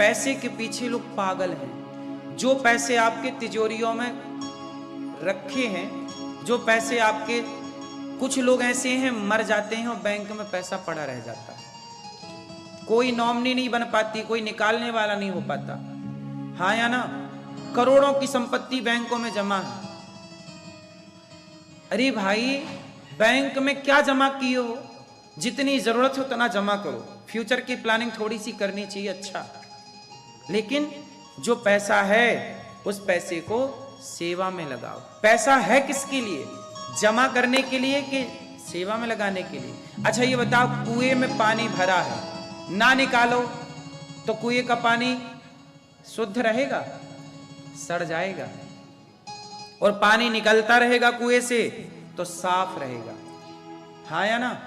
पैसे के पीछे लोग पागल हैं। जो पैसे आपके तिजोरियों में रखे हैं, जो पैसे आपके, कुछ लोग ऐसे हैं मर जाते हैं और बैंक में पैसा पड़ा रह जाता है, कोई नॉमिनी नहीं बन पाती, कोई निकालने वाला नहीं हो पाता। हाँ या ना? करोड़ों की संपत्ति बैंकों में जमा है। अरे भाई, बैंक में क्या जमा किए हो? जितनी जरूरत हो उतना जमा करो। फ्यूचर की प्लानिंग थोड़ी सी करनी चाहिए, अच्छा, लेकिन जो पैसा है उस पैसे को सेवा में लगाओ। पैसा है किसके लिए? जमा करने के लिए कि सेवा में लगाने के लिए? अच्छा ये बताओ, कुएं में पानी भरा है, ना निकालो तो कुएं का पानी शुद्ध रहेगा? सड़ जाएगा। और पानी निकलता रहेगा कुएं से तो साफ रहेगा। हाँ या ना?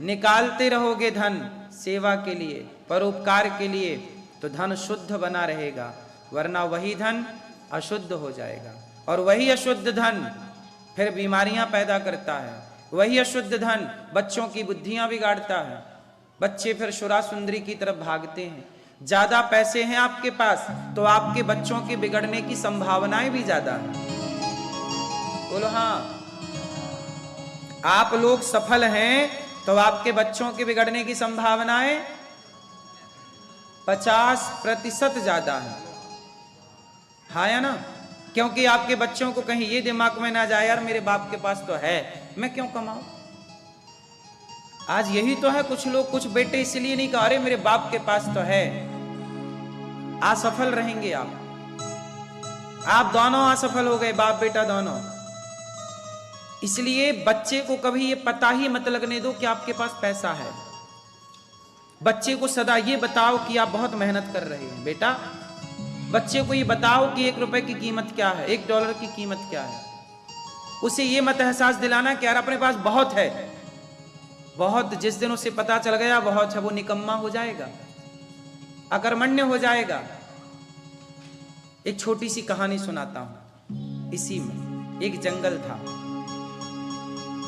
निकालते रहोगे धन सेवा के लिए, परोपकार के लिए, तो धन शुद्ध बना रहेगा, वरना वही धन अशुद्ध हो जाएगा। और वही अशुद्ध धन फिर बीमारियां पैदा करता है। वही अशुद्ध धन बच्चों की बुद्धियां बिगाड़ता है। बच्चे फिर शुरा सुंदरी की तरफ भागते हैं। ज्यादा पैसे हैं आपके पास तो आपके बच्चों के बिगड़ने की संभावनाएं भी ज्यादा है। बोलो हाँ। आप लोग सफल हैं तो आपके बच्चों के बिगड़ने की संभावनाएं 50% ज्यादा है। हाँ या ना? क्योंकि आपके बच्चों को कहीं ये दिमाग में ना जाए, यार मेरे बाप के पास तो है, मैं क्यों कमाऊं। आज यही तो है, कुछ लोग, कुछ बेटे इसलिए नहीं कहा अरे मेरे बाप के पास तो है। असफल रहेंगे आप दोनों असफल हो गए, बाप बेटा दोनों। इसलिए बच्चे को कभी ये पता ही मत लगने दो कि आपके पास पैसा है। बच्चे को सदा ये बताओ कि आप बहुत मेहनत कर रहे हैं। बेटा, बच्चे को ये बताओ कि $1 की कीमत क्या है, $1 की कीमत क्या है। उसे ये मत एहसास दिलाना कि यार अपने पास बहुत है। बहुत, जिस दिन उसे पता चल गया बहुत है, वो निकम्मा हो जाएगा, अकर्मण्य हो जाएगा। एक छोटी सी कहानी सुनाता हूं। इसी में एक जंगल था,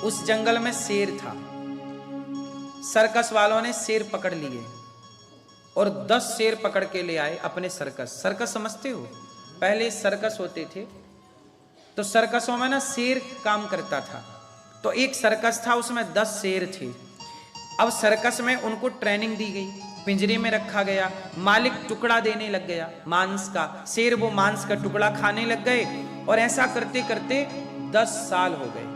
उस जंगल में शेर था। सर्कस वालों ने शेर पकड़ लिए और 10 शेर पकड़ के ले आए अपने सर्कस। सर्कस समझते हो? पहले सर्कस होते थे तो सर्कसों में ना शेर काम करता था। तो एक सर्कस था, उसमें 10 शेर थे। अब सर्कस में उनको ट्रेनिंग दी गई, पिंजरे में रखा गया, मालिक टुकड़ा देने लग गया मांस का। शेर वो मांस का टुकड़ा खाने लग गए और ऐसा करते करते 10 साल हो गए।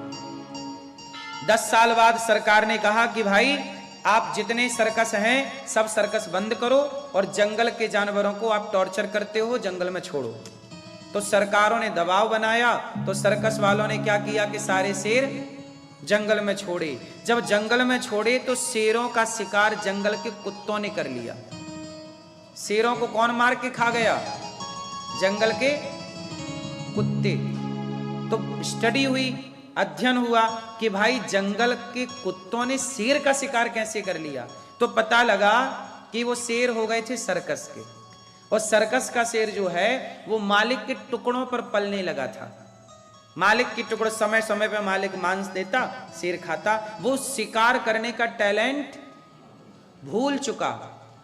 10 साल बाद सरकार ने कहा कि भाई आप जितने सर्कस हैं सब सर्कस बंद करो और जंगल के जानवरों को आप टॉर्चर करते हो जंगल में छोड़ो। तो सरकारों ने दबाव बनाया, तो सर्कस वालों ने क्या किया कि सारे शेर जंगल में छोड़े। जब जंगल में छोड़े तो शेरों का शिकार जंगल के कुत्तों ने कर लिया। शेरों को कौन मार के खा गया? जंगल के कुत्ते। तो स्टडी हुई, अध्ययन हुआ कि भाई जंगल के कुत्तों ने शेर का शिकार कैसे कर लिया। तो पता लगा कि वो शेर हो गए थे सर्कस के, और सर्कस का शेर जो है वो मालिक के टुकड़ों पर पलने लगा था। मालिक की टुकड़ों, समय समय पे मालिक मांस देता, शेर खाता। वो शिकार करने का टैलेंट भूल चुका,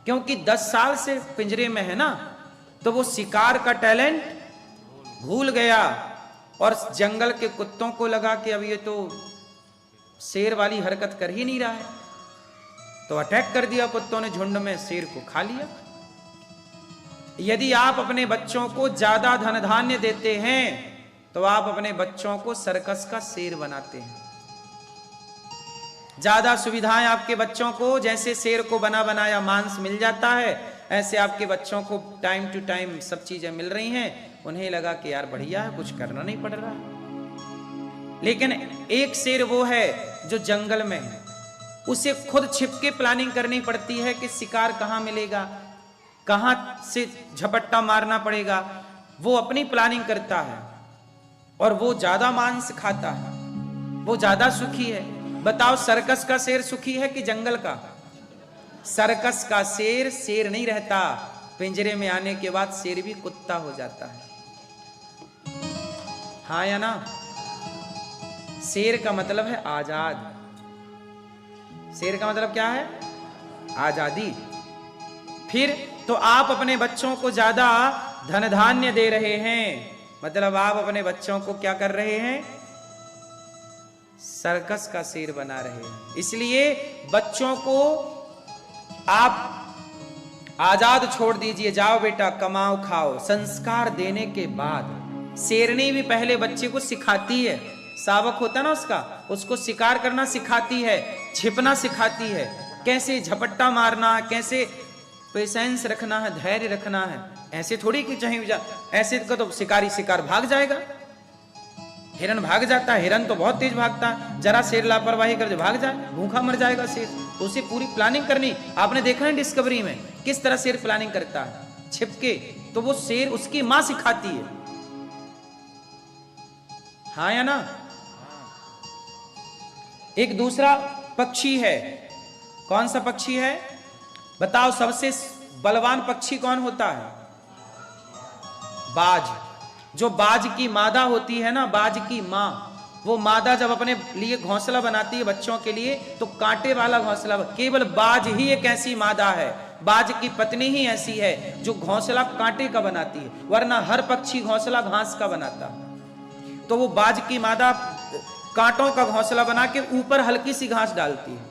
क्योंकि 10 साल से पिंजरे में है ना, तो वो शिकार का टैलेंट भूल गया। और जंगल के कुत्तों को लगा कि अब ये तो शेर वाली हरकत कर ही नहीं रहा है, तो अटैक कर दिया कुत्तों ने, झुंड में शेर को खा लिया। यदि आप अपने बच्चों को ज्यादा धन धान्य देते हैं तो आप अपने बच्चों को सर्कस का शेर बनाते हैं। ज्यादा सुविधाएं आपके बच्चों को, जैसे शेर को बना बनाया मांस मिल जाता है, ऐसे आपके बच्चों को टाइम टू टाइम सब चीजें मिल रही हैं। उन्हें लगा कि यार बढ़िया है, कुछ करना नहीं पड़ रहा। लेकिन एक शेर वो है जो जंगल में है, उसे खुद छिप के प्लानिंग करनी पड़ती है कि शिकार कहां मिलेगा, कहां से झपट्टा मारना पड़ेगा। वो अपनी प्लानिंग करता है और वो ज्यादा मांस खाता है, वो ज्यादा सुखी है। बताओ, सर्कस का शेर सुखी है कि जंगल का? सर्कस का शेर शेर नहीं रहता, पिंजरे में आने के बाद शेर भी कुत्ता हो जाता है। हाँ या ना? शेर का मतलब है आजाद। शेर का मतलब क्या है? आजादी। फिर तो आप अपने बच्चों को ज्यादा धन धान्य दे रहे हैं, मतलब आप अपने बच्चों को क्या कर रहे हैं, सर्कस का शेर बना रहे हैं। इसलिए बच्चों को आप आजाद छोड़ दीजिए, जाओ बेटा कमाओ खाओ। संस्कार देने के बाद शेरनी भी पहले बच्चे को सिखाती है, शावक होता ना उसको शिकार करना सिखाती है, छिपना सिखाती है, कैसे झपट्टा मारना है, कैसे पेशेंस रखना है, धैर्य रखना है। ऐसे थोड़ी कि चाहे ऐसे तो शिकारी शिकार भाग जाएगा, हिरन भाग जाता है, हिरन तो बहुत तेज भागता है, जरा शेर लापरवाही कर जो भाग जाए भूखा मर जाएगा शेर। तो उसे पूरी प्लानिंग करनी, आपने देखा है डिस्कवरी में किस तरह शेर प्लानिंग करता है छिपके, तो वो शेर उसकी मां सिखाती है, हाँ या ना। एक दूसरा पक्षी है, कौन सा पक्षी है बताओ, सबसे बलवान पक्षी कौन होता है, बाज। जो बाज की मादा होती है ना, बाज की माँ, वो मादा जब अपने लिए घोंसला बनाती है बच्चों के लिए, तो कांटे वाला घोंसला, केवल बाज ही एक ऐसी मादा है, बाज की पत्नी ही ऐसी है जो घोंसला कांटे का बनाती है, वरना हर पक्षी घोंसला घास का बनाता। तो वो बाज की मादा कांटों का घोंसला बना के ऊपर हल्की सी घास डालती है,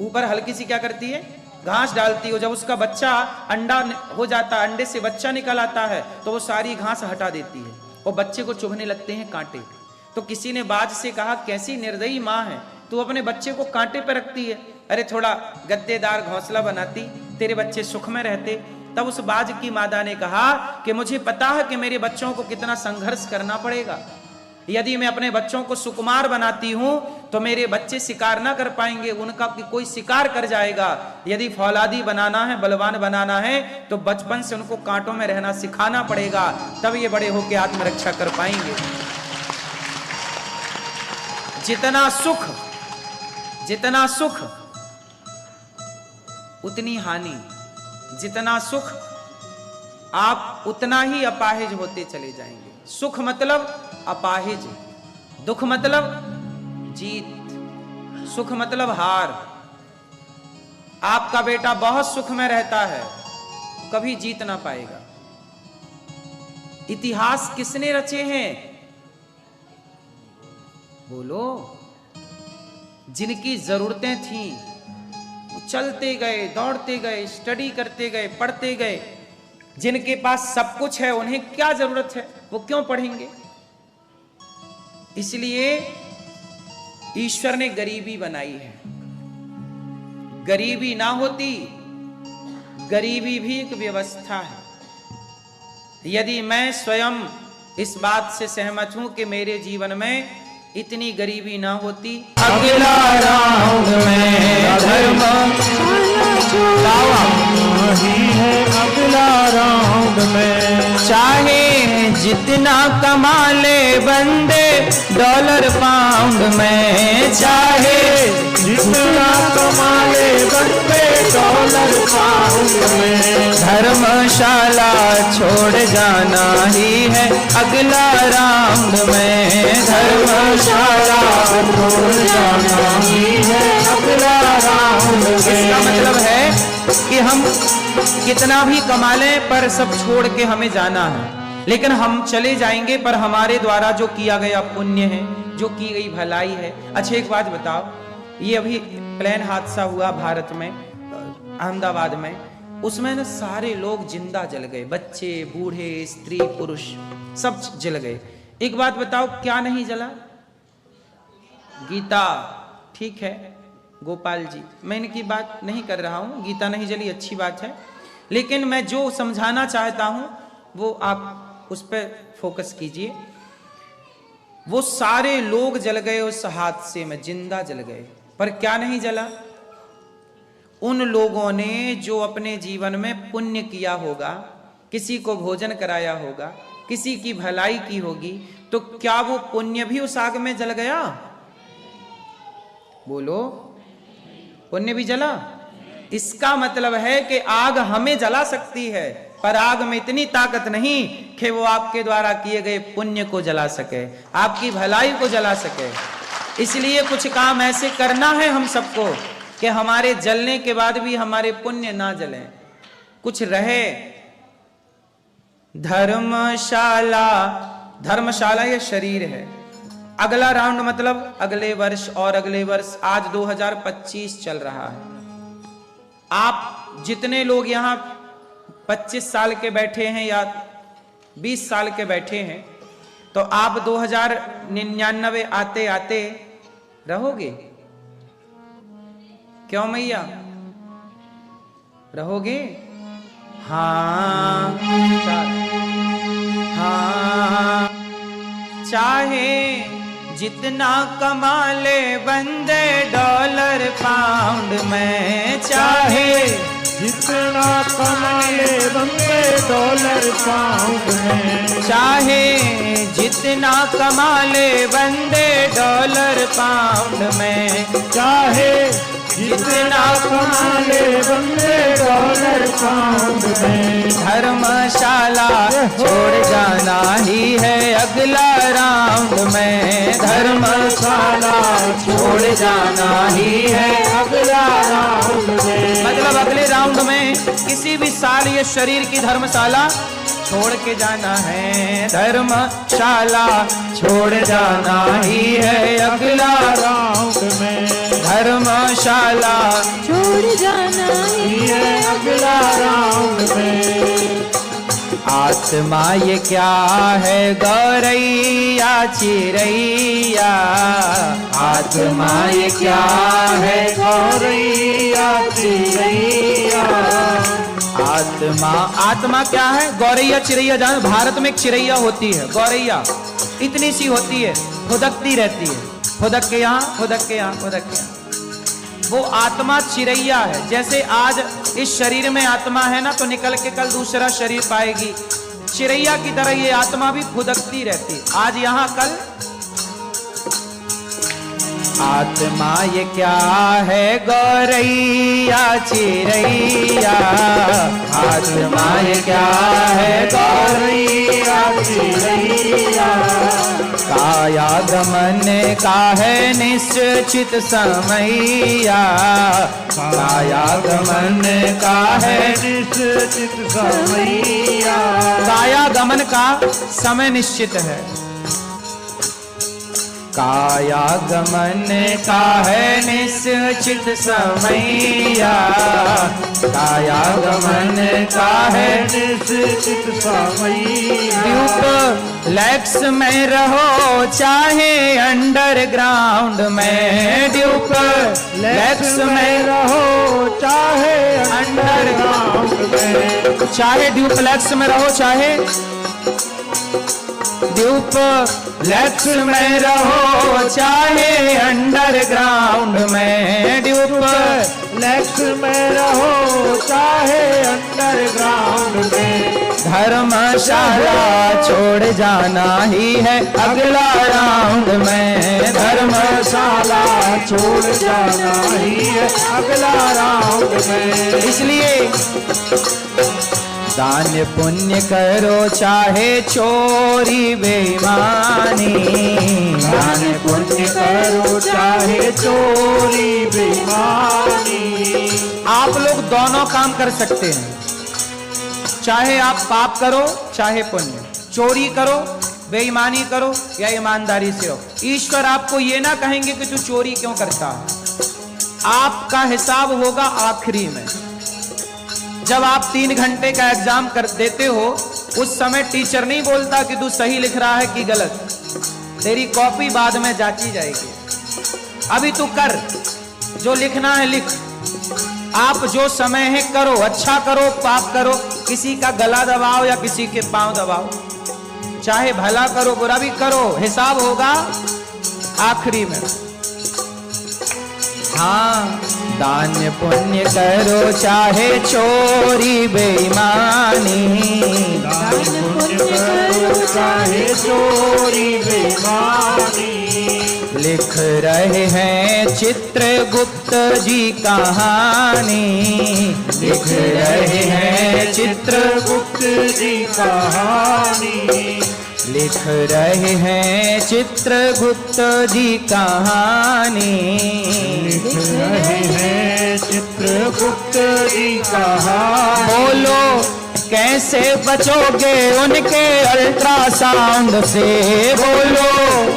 ऊपर हल्की सी क्या करती है, घास डालती है। जब उसका बच्चा अंडा हो जाता है, अंडे से बच्चा निकल आता है, तो वो सारी घास हटा देती है और बच्चे को चुभने लगते हैं कांटे। तो किसी ने बाज से कहा, कैसी निर्दयी माँ है, तू अपने बच्चे को कांटे पर रखती है, अरे थोड़ा गद्देदार घोंसला बनाती, तेरे बच्चे सुख में रहते। तब उस बाज की मादा ने कहा कि मुझे पता है कि मेरे बच्चों को कितना संघर्ष करना पड़ेगा, यदि मैं अपने बच्चों को सुकुमार बनाती हूं तो मेरे बच्चे शिकार ना कर पाएंगे, उनका कोई शिकार कर जाएगा। यदि फौलादी बनाना है, बलवान बनाना है, तो बचपन से उनको कांटों में रहना सिखाना पड़ेगा, तब ये बड़े होकर आत्मरक्षा कर पाएंगे। जितना सुख उतनी हानि, जितना सुख आप उतना ही अपाहिज होते चले जाएंगे। सुख मतलब अपाहिज, दुख मतलब जीत, सुख मतलब हार। आपका बेटा बहुत सुख में रहता है, कभी जीत ना पाएगा। इतिहास किसने रचे हैं बोलो, जिनकी जरूरतें थी वो चलते गए, दौड़ते गए, स्टडी करते गए, पढ़ते गए। जिनके पास सब कुछ है उन्हें क्या जरूरत है, वो क्यों पढ़ेंगे। इसलिए ईश्वर ने गरीबी बनाई है, गरीबी ना होती, गरीबी भी एक व्यवस्था है। यदि मैं स्वयं इस बात से सहमत हूं कि मेरे जीवन में इतनी गरीबी ना होती, अगला राउंड में धर्म ही है, अगला राउंड में चाहे जितना कमा ले बंदे डॉलर पाउंड में, चाहे जितना कमा ले बंदे डॉलर पाउंड में, धर्मशाला छोड़ जाना ही है अगला राउंड में, धर्मशाला छोड़ जाना ही है अगला राउंड में। इसका मतलब है कि हम कितना भी कमा लें पर सब छोड़ के हमें जाना है, लेकिन हम चले जाएंगे पर हमारे द्वारा जो किया गया पुण्य है, जो की गई भलाई है। अच्छा एक बात बताओ, ये अभी प्लेन हादसा हुआ भारत में, अहमदाबाद में, उसमें ना सारे लोग जिंदा जल गए, बच्चे, बूढ़े, स्त्री, पुरुष सब जल गए। एक बात बताओ क्या नहीं जला, गीता, ठीक है गोपाल जी, मैं इनकी बात नहीं कर रहा हूं, गीता नहीं जली अच्छी बात है, लेकिन मैं जो समझाना चाहता हूं वो आप उस पर फोकस कीजिए। वो सारे लोग जल गए उस हादसे में, जिंदा जल गए, पर क्या नहीं जला, उन लोगों ने जो अपने जीवन में पुण्य किया होगा, किसी को भोजन कराया होगा, किसी की भलाई की होगी, तो क्या वो पुण्य भी उस आग में जल गया, बोलो, पुण्य भी जला। इसका मतलब है कि आग हमें जला सकती है, पर आग में इतनी ताकत नहीं कि वो आपके द्वारा किए गए पुण्य को जला सके, आपकी भलाई को जला सके। इसलिए कुछ काम ऐसे करना है हम सबको कि हमारे जलने के बाद भी हमारे पुण्य ना जलें, कुछ रहे। धर्मशाला, धर्मशाला ये शरीर है। अगला राउंड मतलब अगले वर्ष और अगले वर्ष। आज 2025 चल रहा है। आप जितने लोग यहाँ 25 साल के बैठे हैं या 20 साल के बैठे हैं, तो आप 2099 आते आते रहोगे। क्यों मैया रहोगे? हाँ, हाँ। चाहे जितना कमा ले बंदे डॉलर पाउंड में, चाहे जितना कमा ले बंदे डॉलर पाउंड में, चाहे जितना कमा ले बंदे डॉलर पाउंड में, चाहे जितना कमा ले बंदे डॉलर पाउंड में। धर्मशाला छोड़ जाना ही है अगला राउंड में। धर्मशाला छोड़ जाना ही है अगला राउंड में। मतलब अगले राउंड में किसी भी साल ये शरीर की धर्मशाला छोड़ के जाना है। धर्मशाला छोड़ जाना ही है अगला राउंड में। धर्मशाला छोड़ जाना ही है अगला राउंड में। आत्मा ये क्या है गौरैया चिरैया, आत्मा ये क्या है गौरैया चिरैया। आत्मा, आत्मा क्या है? गौरैया चिरैया। जान, भारत में एक चिरैया होती है, गौरैया इतनी सी होती है, फुदकती रहती है, फुदक के यहाँ, फुदक के यहाँ, फुदक के यहाँ। वो आत्मा चिरैया है। जैसे आज इस शरीर में आत्मा है ना, तो निकल के कल दूसरा शरीर पाएगी। चिरैया की तरह ये आत्मा भी फुदकती रहती है, आज यहाँ कल। आत्मा ये क्या है गौरैया चिरैया, आत्मा ये क्या है गौरैया चिरैया। काया गमन का है निश्चित समैया, काया गमन का है निश्चित समैया। काया गमन का समय निश्चित है। काया गमन का है निश्चित समैया, काया गमन का है निश्चित समैया। ड्यूप्लेक्स में रहो चाहे अंडरग्राउंड में, ड्यूप्लेक्स में रहो चाहे अंडरग्राउंड में। चाहे ड्यूप्लेक्स में रहो, चाहे ड्यूप्लेक्स में रहो चाहे अंडरग्राउंड में, ड्यूप्लेक्स में रहो चाहे अंडरग्राउंड में। धर्मशाला छोड़ जाना ही है अगला राउंड में। धर्मशाला छोड़ जाना ही है अगला राउंड में। इसलिए दान पुण्य करो चाहे चोरी बेईमानी, दान पुण्य करो चाहे चोरी बेईमानी। आप लोग दोनों काम कर सकते हैं, चाहे आप पाप करो चाहे पुण्य, चोरी करो बेईमानी करो या ईमानदारी से रहो। ईश्वर आपको ये ना कहेंगे कि तू चोरी क्यों करता है। आपका हिसाब होगा आखिरी में। जब आप 3 घंटे का एग्जाम कर देते हो, उस समय टीचर नहीं बोलता कि तू सही लिख रहा है कि गलत। तेरी कॉपी बाद में जांची जाएगी। अभी तू कर, जो लिखना है लिख। आप जो समय है करो, अच्छा करो पाप करो, किसी का गला दबाओ या किसी के पांव दबाओ, चाहे भला करो बुरा भी करो, हिसाब होगा आखिरी में। हाँ, दान पुण्य करो चाहे चोरी बेईमानी, दान पुण्य करो चाहे चोरी बेईमानी। लिख रहे हैं चित्रगुप्त जी कहानी, लिख रहे हैं चित्रगुप्त जी कहानी। लिख रहे हैं चित्रगुप्त जी कहानी, लिख रहे हैं चित्रगुप्त जी कहानी। बोलो कैसे बचोगे उनके अल्ट्रासाउंड से, बोलो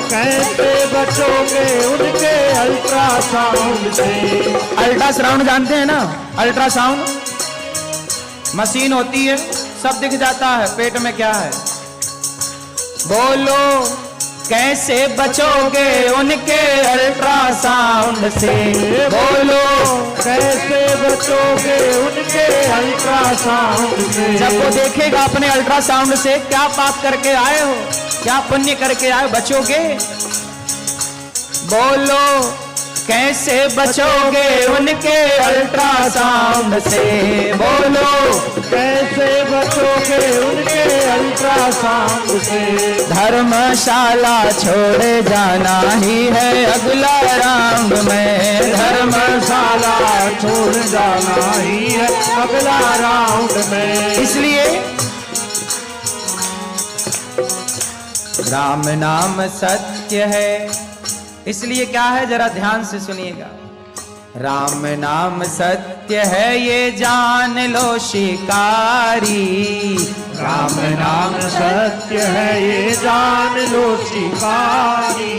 कैसे बचोगे उनके अल्ट्रासाउंड से। अल्ट्रासाउंड जानते हैं ना, अल्ट्रासाउंड मशीन होती है, सब दिख जाता है पेट में क्या है। बोलो कैसे बचोगे उनके अल्ट्रासाउंड से, बोलो कैसे बचोगे उनके अल्ट्रासाउंड से। जब वो देखेगा अपने अल्ट्रासाउंड से, क्या पाप करके आए हो, क्या पुण्य करके आए हो, बचोगे। बोलो कैसे बचोगे उनके अल्ट्रासाउंड से, बोलो कैसे बचोगे उनके अल्ट्रासाउंड से। धर्मशाला छोड़ जाना ही है अगला राउंड में, धर्मशाला छोड़ जाना ही है अगला राउंड में। इसलिए राम नाम सत्य है। इसलिए क्या है, जरा ध्यान से सुनिएगा। राम नाम सत्य है ये जान लो शिकारी, राम नाम सत्य है ये जान लो शिकारी।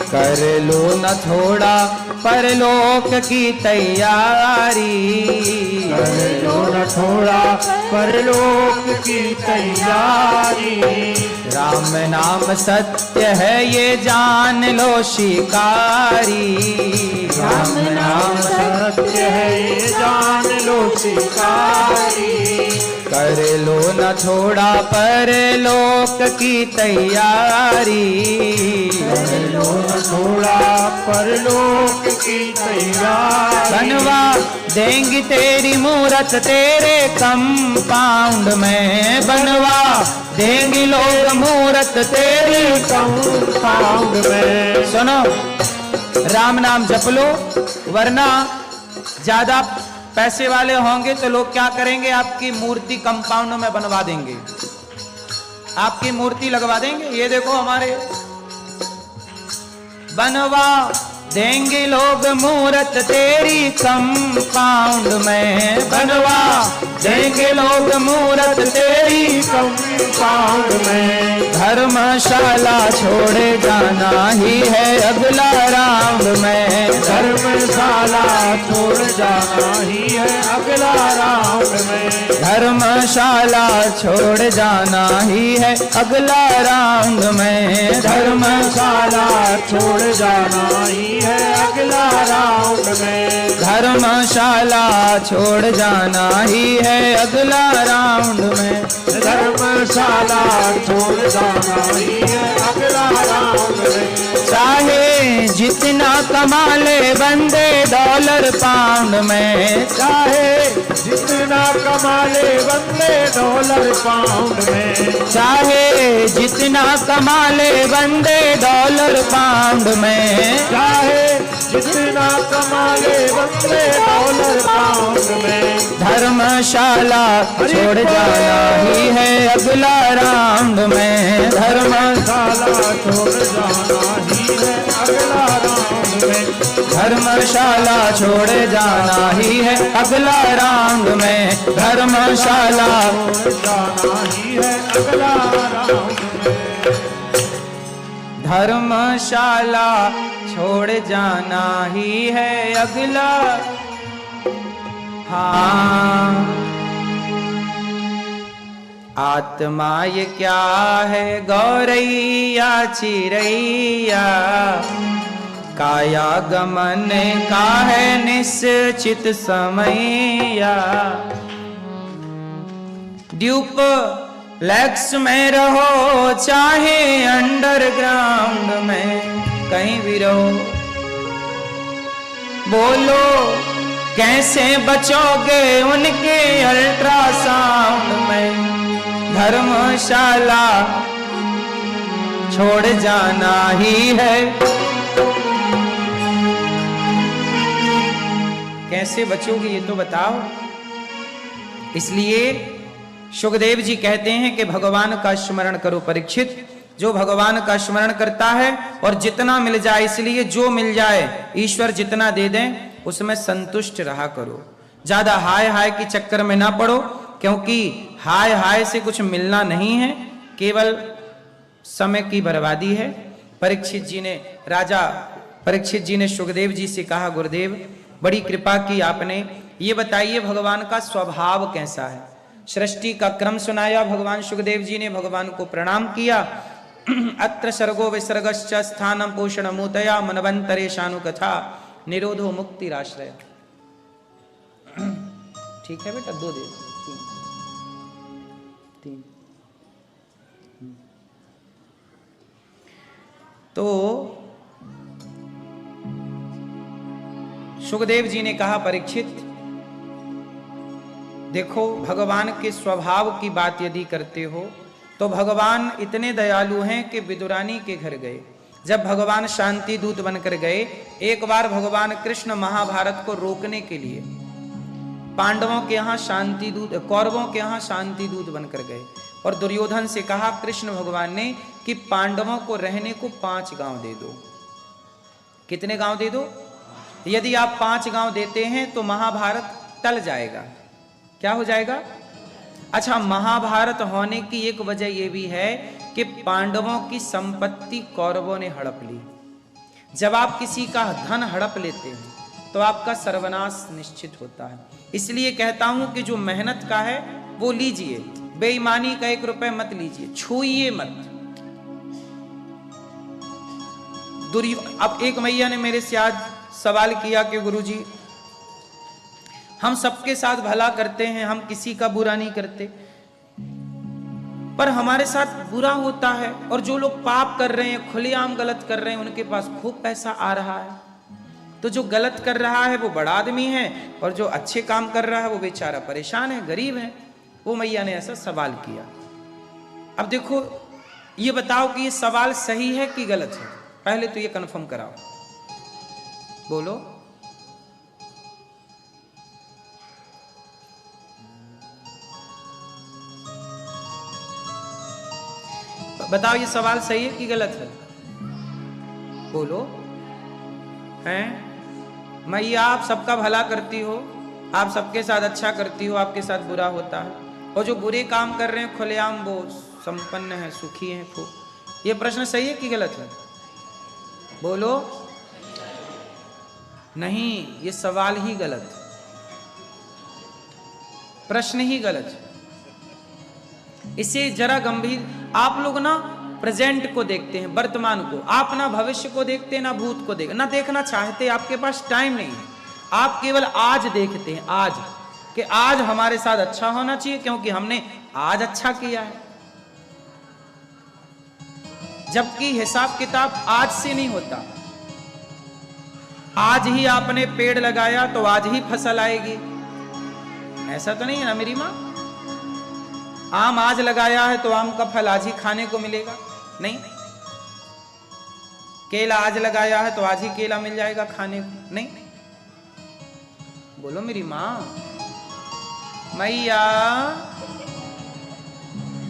कर लो न थोड़ा परलोक की तैयारी, कर लो न थोड़ा परलोक की तैयारी। राम नाम सत्य है ये जान लो शिकारी, राम नाम सत्य है ये जान लो शिकारी। कर लो न थोड़ा परलोक की तैयारी, कर लो न थोड़ा परलोक की तैयारी। बनवा देंगी तेरी मूरत तेरे कंपाउंड में, बनवा देंगे लोग मूरत तेरी कंपाउंड में। सुनो, राम नाम जप लो, वरना ज्यादा पैसे वाले होंगे तो लोग क्या करेंगे, आपकी मूर्ति कंपाउंड में बनवा देंगे, आपकी मूर्ति लगवा देंगे। ये देखो हमारे बनवा देंगे लोग मूरत तेरी कंपाउंड में, बनवा देंगे लोग मूरत तेरी कंपाउंड में। धर्मशाला छोड़े जाना ही है अगला राउंड में, धर्मशाला छोड़ जाना ही है अगला राउंड में। धर्मशाला छोड़ जाना ही है अगला राउंड में, धर्मशाला छोड़ जाना ही है अगला राउंड में। धर्मशाला छोड़ जाना ही है अगला राउंड में। धर्मशाला छोड़ जाना ही है अगला राउंड में। चाहे जितना कमा ले बंदे डॉलर पाउंड में, चाहे जितना कमा ले बंदे डॉलर पाउंड में। चाहे जितना कमा ले बंदे डॉलर पाउंड में, चाहे जितना कमा ले बंदे डॉलर पाउंड में। धर्मशाला छोड़ जाना ही है अगला राउंड में, धर्मशाला छोड़ जाना ही है अगला राउंड में। धर्मशाला छोड़ जाना ही है अगला राउंड में, धर्मशाला छोड़ जाना ही है अगला राउंड में। धर्मशाला छोड़ जाना ही है अगला। हाँ, आत्मा ये क्या है गौरैया चिरैया, काया गमन का है निश्चित समैया। ड्यूप लेक्स में रहो चाहे अंडरग्राउंड में, कहीं भी रहो। बोलो कैसे बचोगे उनके अल्ट्रासाउंड में, धर्मशाला छोड़ जाना ही है। कैसे बचोगे ये तो बताओ। इसलिए सुखदेव जी कहते हैं कि भगवान का स्मरण करो परीक्षित। जो भगवान का स्मरण करता है और जितना मिल जाए, इसलिए जो मिल जाए ईश्वर जितना दे दें उसमें संतुष्ट रहा करो। ज्यादा हाय हाय के चक्कर में ना पड़ो। क्योंकि हाय हाय से कुछ मिलना नहीं है, केवल समय की बर्बादी है। परीक्षित जी ने सुखदेव जी से कहा, गुरुदेव बड़ी कृपा की आपने, ये बताइए भगवान का स्वभाव कैसा है। सृष्टि का क्रम सुनाया भगवान सुखदेव जी ने, भगवान को प्रणाम किया। अत्र सर्गो विसर्गश्च स्थानम पोषण मूतया मनवंतरे शानु कथा निरोधो मुक्तिराश्रय। ठीक है बेटा, 2 दे, 3। तो सुखदेव जी ने कहा, परीक्षित देखो भगवान के स्वभाव की बात यदि करते हो तो भगवान इतने दयालु हैं कि विदुरानी के घर गए। जब भगवान शांति दूत बनकर गए, एक बार भगवान कृष्ण महाभारत को रोकने के लिए पांडवों के यहाँ शांति दूत, कौरवों के यहाँ शांति दूत बनकर गए और दुर्योधन से कहा कृष्ण भगवान ने कि पांडवों को रहने को 5 गांव दे दो। कितने गांव दे दो? यदि आप 5 गांव देते हैं तो महाभारत टल जाएगा। क्या हो जाएगा? अच्छा, महाभारत होने की एक वजह यह भी है कि पांडवों की संपत्ति कौरवों ने हड़प ली। जब आप किसी का धन हड़प लेते हैं तो आपका सर्वनाश निश्चित होता है। इसलिए कहता हूं कि जो मेहनत का है वो लीजिए, बेईमानी का 1 रुपए मत लीजिए, छूइए मत। अब एक मैया ने मेरे से आज सवाल किया कि गुरुजी हम सबके साथ भला करते हैं, हम किसी का बुरा नहीं करते, पर हमारे साथ बुरा होता है और जो लोग पाप कर रहे हैं, खुलेआम गलत कर रहे हैं, उनके पास खूब पैसा आ रहा है। तो जो गलत कर रहा है वो बड़ा आदमी है और जो अच्छे काम कर रहा है वो बेचारा परेशान है, गरीब है। वो मैया ने ऐसा सवाल किया। अब देखो, ये बताओ कि ये सवाल सही है कि गलत है? पहले तो ये कंफर्म कराओ, बोलो। बताओ ये सवाल सही है कि गलत है? बोलो। हैं मैया, आप सबका भला करती हो, आप सबके साथ अच्छा करती हो, आपके साथ बुरा होता है, और जो बुरे काम कर रहे हैं खुलेआम वो संपन्न है, सुखी है खूब। ये प्रश्न सही है कि गलत है? बोलो। नहीं, ये सवाल ही गलत, प्रश्न ही गलत। इसे जरा गंभीर, आप लोग ना प्रेजेंट को देखते हैं, वर्तमान को, आप ना भविष्य को देखते हैं, ना भूत को देखते, ना देखना चाहते, आपके पास टाइम नहीं है। आप केवल आज देखते हैं, आज कि आज हमारे साथ अच्छा होना चाहिए क्योंकि हमने आज अच्छा किया है। जबकि हिसाब किताब आज से नहीं होता। आज ही आपने पेड़ लगाया तो आज ही फसल आएगी, ऐसा तो नहीं है ना मेरी माँ? आम आज लगाया है तो आम का फल आज ही खाने को मिलेगा? नहीं। केला आज लगाया है तो आज ही केला मिल जाएगा खाने को? नहीं। बोलो मेरी माँ। मैया,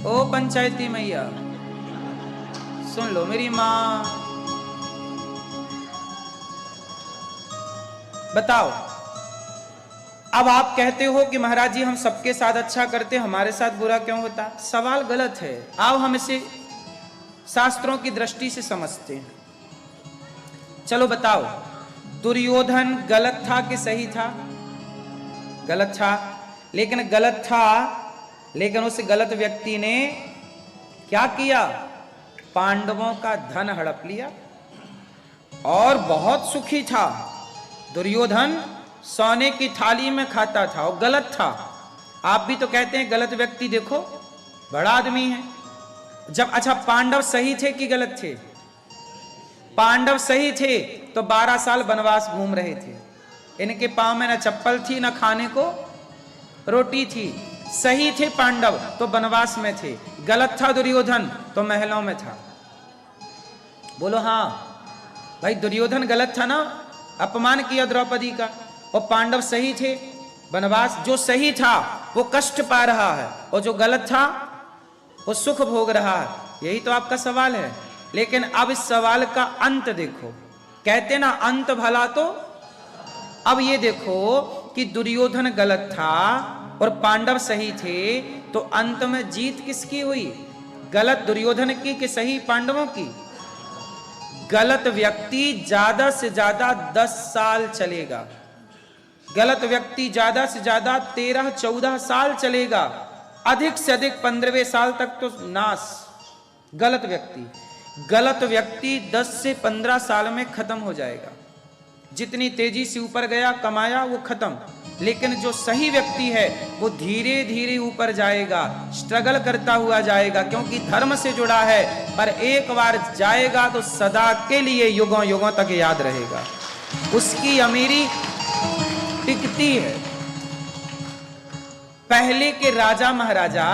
ओ पंचायती मैया, सुन लो मेरी माँ। बताओ, अब आप कहते हो कि महाराज जी हम सबके साथ अच्छा करते, हमारे साथ बुरा क्यों होता? सवाल गलत है। आओ हम इसे शास्त्रों की दृष्टि से समझते हैं। चलो बताओ, दुर्योधन गलत था कि सही था? गलत था। लेकिन गलत था, लेकिन उस गलत व्यक्ति ने क्या किया? पांडवों का धन हड़प लिया और बहुत सुखी था। दुर्योधन सोने की थाली में खाता था और गलत था। आप भी तो कहते हैं गलत व्यक्ति देखो बड़ा आदमी है। जब अच्छा, पांडव सही थे कि गलत थे? पांडव सही थे तो 12 साल वनवास घूम रहे थे। इनके पांव में न चप्पल थी न खाने को रोटी थी। सही थे पांडव तो वनवास में थे। गलत था दुर्योधन तो महलों में था। बोलो हाँ भाई, दुर्योधन गलत था ना, अपमान किया द्रौपदी का, और पांडव सही थे, वनवास। जो सही था वो कष्ट पा रहा है और जो गलत था वो सुख भोग रहा है। यही तो आपका सवाल है। लेकिन अब इस सवाल का अंत देखो। कहते ना अंत भला तो। अब ये देखो कि दुर्योधन गलत था और पांडव सही थे, तो अंत में जीत किसकी हुई? गलत दुर्योधन की कि सही पांडवों की? गलत व्यक्ति ज्यादा से ज्यादा 10 साल चलेगा, गलत व्यक्ति ज्यादा से ज्यादा 13-14 साल चलेगा, अधिक से अधिक 15वें साल तक तो नाश। गलत व्यक्ति 10 से 15 साल में खत्म हो जाएगा। जितनी तेजी से ऊपर गया कमाया वो खत्म। लेकिन जो सही व्यक्ति है वो धीरे धीरे ऊपर जाएगा, स्ट्रगल करता हुआ जाएगा, क्योंकि धर्म से जुड़ा है। पर एक बार जाएगा तो सदा के लिए युगों युगों तक याद रहेगा, उसकी अमीरी टिकती है। पहले के राजा महाराजा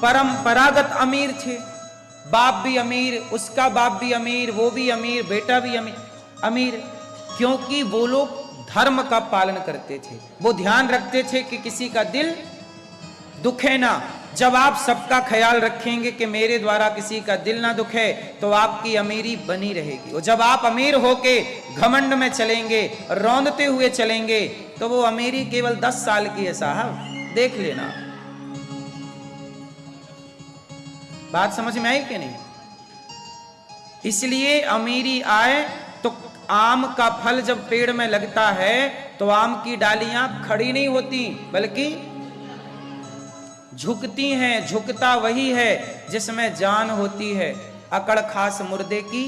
परंपरागत अमीर थे, बाप भी अमीर, उसका बाप भी अमीर, वो भी अमीर, बेटा भी अमीर, क्योंकि वो लोग धर्म का पालन करते थे। वो ध्यान रखते थे कि किसी का दिल दुखे ना। जब आप सबका ख्याल रखेंगे कि मेरे द्वारा किसी का दिल ना दुखे, तो आपकी अमीरी बनी रहेगी। और जब आप अमीर होके घमंड में चलेंगे, रौंदते हुए चलेंगे, तो वो अमीरी केवल 10 साल की है साहब, देख लेना। बात समझ में आई कि नहीं? इसलिए अमीरी आए तो आम का फल जब पेड़ में लगता है तो आम की डालियां खड़ी नहीं होती बल्कि झुकती हैं। झुकता वही है जिसमें जान होती है, अकड़ खास मुर्दे की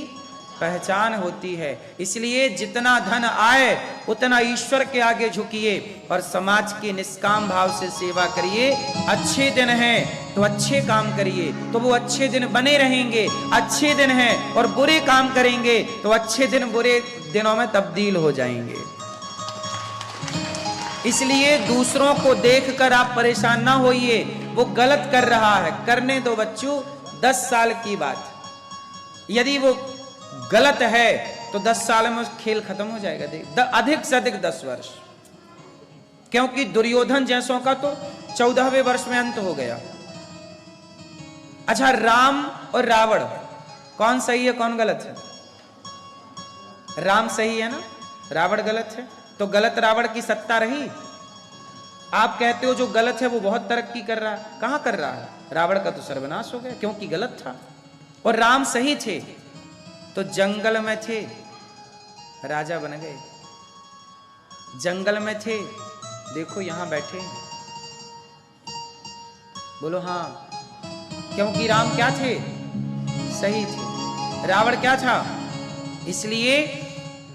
पहचान होती है। इसलिए जितना धन आए उतना ईश्वर के आगे झुकिए और समाज की निष्काम भाव से सेवा करिए। अच्छे दिन हैं तो अच्छे काम करिए तो वो अच्छे दिन बने रहेंगे। अच्छे दिन हैं और बुरे काम करेंगे तो अच्छे दिन बुरे दिनों में तब्दील हो जाएंगे। इसलिए दूसरों को देखकर आप परेशान ना होइए, वो गलत कर रहा है, करने दो बच्चों। 10 साल की बात, यदि वो गलत है तो 10 साल में खेल खत्म हो जाएगा, अधिक से अधिक 10 वर्ष। क्योंकि दुर्योधन जैसों का तो 14वें वर्ष में अंत हो गया। अच्छा, राम और रावण कौन सही है कौन गलत है? राम सही है ना, रावण गलत है। तो गलत रावण की सत्ता रही? आप कहते हो जो गलत है वो बहुत तरक्की कर रहा है, कहां कर रहा है? रावण का तो सर्वनाश हो गया क्योंकि गलत था। और राम सही थे तो जंगल में थे, राजा बन गए। जंगल में थे, देखो यहां बैठे, बोलो हाँ। क्योंकि राम क्या थे? सही थे। रावण क्या था? इसलिए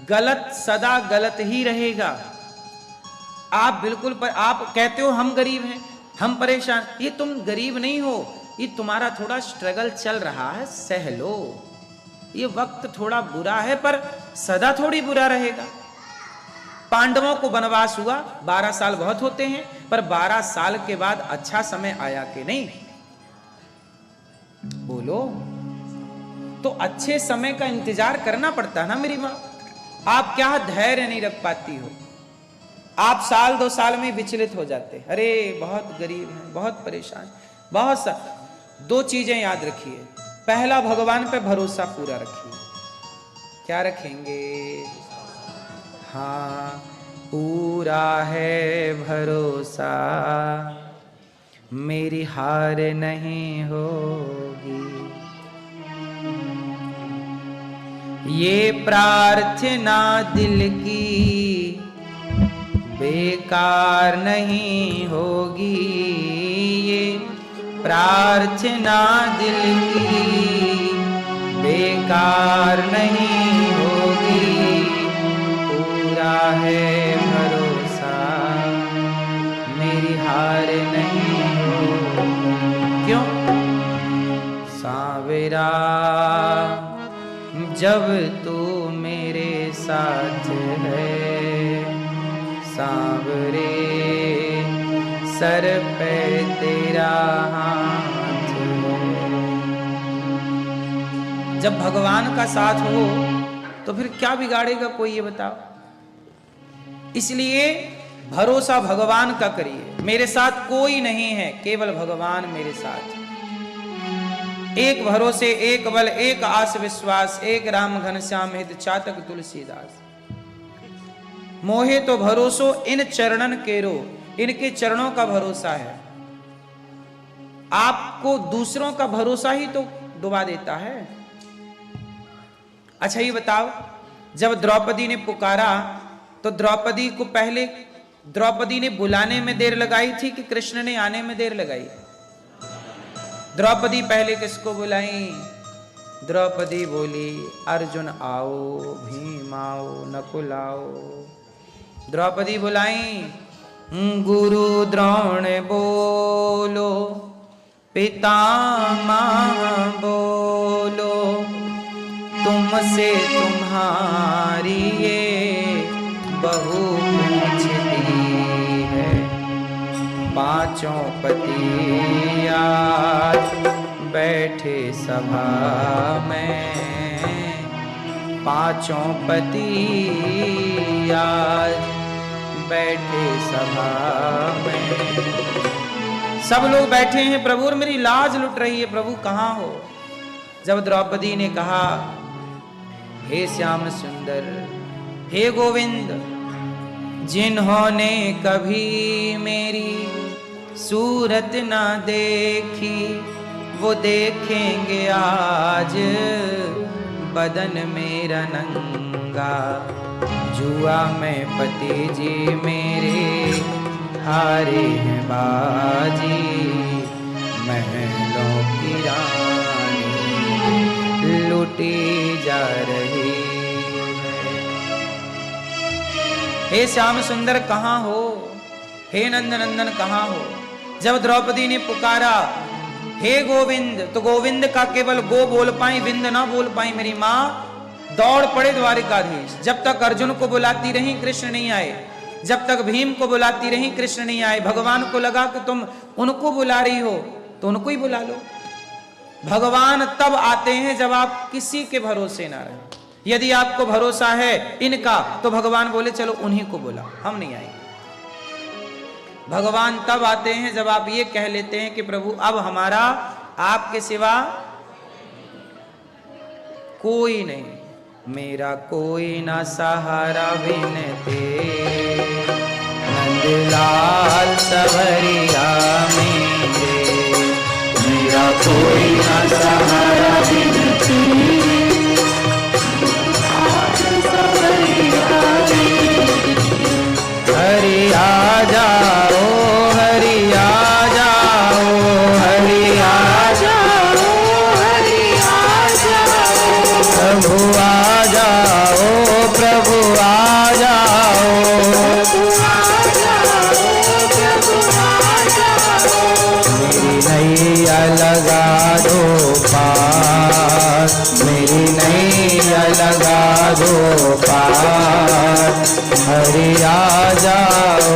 गलत सदा गलत ही रहेगा। आप बिल्कुल आप कहते हो हम गरीब हैं, हम परेशान, ये तुम गरीब नहीं हो, ये तुम्हारा थोड़ा स्ट्रगल चल रहा है, सह लो। ये वक्त थोड़ा बुरा है पर सदा थोड़ी बुरा रहेगा। पांडवों को वनवास हुआ, 12 साल बहुत होते हैं, पर 12 साल के बाद अच्छा समय आया कि नहीं? बोलो। तो अच्छे समय का इंतजार करना पड़ता है ना मेरी मां। आप क्या धैर्य नहीं रख पाती हो? आप साल 2 साल में विचलित हो जाते, अरे बहुत गरीब हैं, बहुत परेशान, बहुत सा। 2 चीजें याद रखिए। पहला, भगवान पे भरोसा पूरा रखिए। क्या रखेंगे? हाँ, पूरा है भरोसा, मेरी हार नहीं होगी। ये प्रार्थना दिल की बेकार नहीं होगी। ये प्रार्थना दिल की बेकार नहीं होगी। पूरा है भरोसा, मेरी हार नहीं होगी। क्यों? सावेरा जब तू मेरे साथ है, सांवरे सर पे तेरा हाथ है। जब भगवान का साथ हो तो फिर क्या बिगाड़ेगा कोई, ये बताओ। इसलिए भरोसा भगवान का करिए। मेरे साथ कोई नहीं है, केवल भगवान मेरे साथ। एक भरोसे, एक बल, एक आस विश्वास, एक राम घनश्याम हित चातक तुलसीदास। मोहे तो भरोसो इन चरणन केरो, इनके चरणों का भरोसा है। आपको दूसरों का भरोसा ही तो डुबा देता है। अच्छा ये बताओ, जब द्रौपदी ने पुकारा तो द्रौपदी को पहले द्रौपदी ने बुलाने में देर लगाई थी कि कृष्ण ने आने में देर लगाई? द्रौपदी पहले किसको बुलाई? द्रौपदी बोली अर्जुन आओ, भीम आओ, नकुल आओ। द्रौपदी बुलाई, गुरु द्रोण बोलो, पितामह बोलो, तुमसे तुम्हारी ये बहु पूछती है। पांचों पति आज बैठे सभा में, पांचों पति आज बैठे सभा में। सब लोग बैठे हैं प्रभु और मेरी लाज लुट रही है, प्रभु कहाँ हो? जब द्रौपदी ने कहा हे श्याम सुंदर, हे गोविंद, जिन्होंने कभी मेरी सूरत ना देखी वो देखेंगे आज बदन मेरा नंगा। जुआ में पति जी मेरे हारे हैं बाजी, महलों की रानी लूटी जा रही है। हे श्याम सुंदर कहाँ हो? हे नंद नंदन कहाँ हो? जब द्रौपदी ने पुकारा हे गोविंद, तो गोविंद का केवल गो बोल पाई, विंद ना बोल पाई। मेरी माँ दौड़ पड़े द्वारिकाधीश। जब तक अर्जुन को बुलाती रही कृष्ण नहीं आए, जब तक भीम को बुलाती रही कृष्ण नहीं आए। भगवान को लगा कि तुम उनको बुला रही हो तो उनको ही बुला लो। भगवान तब आते हैं जब आप किसी के भरोसे ना रहे। यदि आपको भरोसा है इनका तो भगवान बोले चलो उन्हीं को बुला, हम नहीं आएंगे। भगवान तब आते हैं जब आप ये कह लेते हैं कि प्रभु अब हमारा आपके सिवा कोई नहीं, मेरा कोई ना सहारा बिन तेरे, नंदलाल सवरिया मेरे, मेरा कोई ना सहारा बिन तेरे, हरि आ जाओ, हरि आ जाओ, हरि आ जाओ, हरि आ जाओ, प्रभु आ जाओ, प्रभु आ जाओ, प्रभु आ जाओ। मेरी नैया लगा दो पार, मेरी नैया लगा दो पार, हरि आ जाओ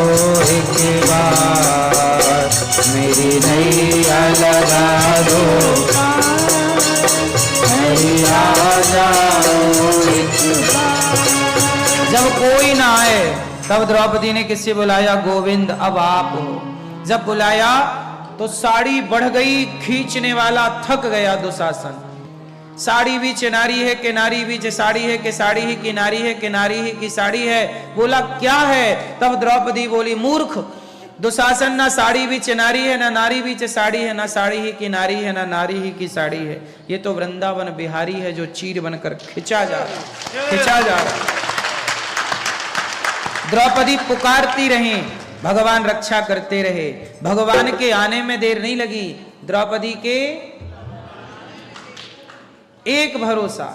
एक बार, मेरी नैया लगा दो, हरि आ जाओ एक बार। जब कोई ना आए तब द्रौपदी ने किससे बुलाया? गोविंद अब आप हो। जब बुलाया तो साड़ी बढ़ गई, खींचने वाला थक गया दुशासन। साड़ी भी नारी है कि नारी भी साड़ी है कि साड़ी ही की नारी है कि नारी ही की साड़ी है। बोला क्या है? तब द्रौपदी बोली मूर्ख, दुशासन ना साड़ी भी नारी है, ना नारी भी साड़ी है, ना साड़ी ही की नारी है, ना नारी ही की साड़ी है। ये तो वृंदावन बिहारी है जो चीर बनकर खिंचा जा रहा, खिंचा जा रहा। द्रौपदी पुकारती रही, भगवान रक्षा करते रहे। भगवान के आने में देर नहीं लगी। द्रौपदी के एक भरोसा,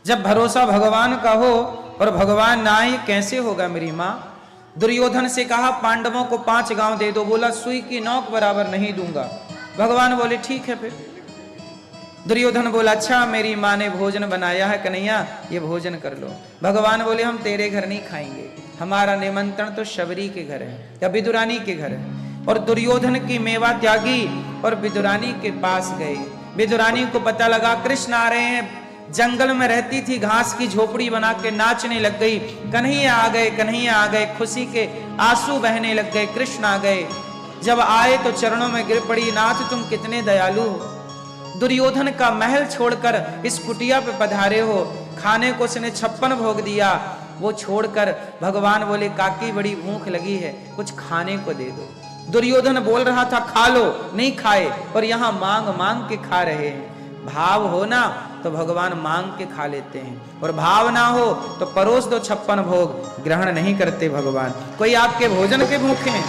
जब भरोसा भगवान का हो और भगवान ना आए कैसे होगा? मेरी माँ दुर्योधन से कहा पांडवों को 5 गांव दे दो, बोला सुई की नोक बराबर नहीं दूंगा। भगवान बोले ठीक है। फिर दुर्योधन बोला अच्छा मेरी माँ ने भोजन बनाया है कन्हैया, ये भोजन कर लो। भगवान बोले हम तेरे घर नहीं खाएंगे, हमारा निमंत्रण तो शबरी के घर है या विदुरानी के घर है। और दुर्योधन की मेवा त्यागी और विदुरानी के पास गए। विदुरानी को पता लगा कृष्ण आ रहे हैं। जंगल में रहती थी, घास की झोपड़ी बना के नाचने लग गई। कन्हैया आ गए, कन्हैया आ गए, खुशी के आंसू बहने लग गए। कृष्ण आ गए। जब आए तो चरणों में गिर पड़ी, नाथ तुम कितने दयालु हो, दुर्योधन का महल छोड़कर इस कुटिया पे पधारे हो। खाने को उसने 56 भोग दिया। वो छोड़कर भगवान बोले काकी बड़ी भूख लगी है, कुछ खाने को दे दो। दुर्योधन बोल रहा था खा लो, नहीं खाए, और यहां मांग मांग के खा रहे हैं। भाव हो ना तो भगवान मांग के खा लेते हैं, और भाव ना हो तो परोस दो 56 भोग, ग्रहण नहीं करते भगवान। कोई आपके भोजन के भूखे हैं?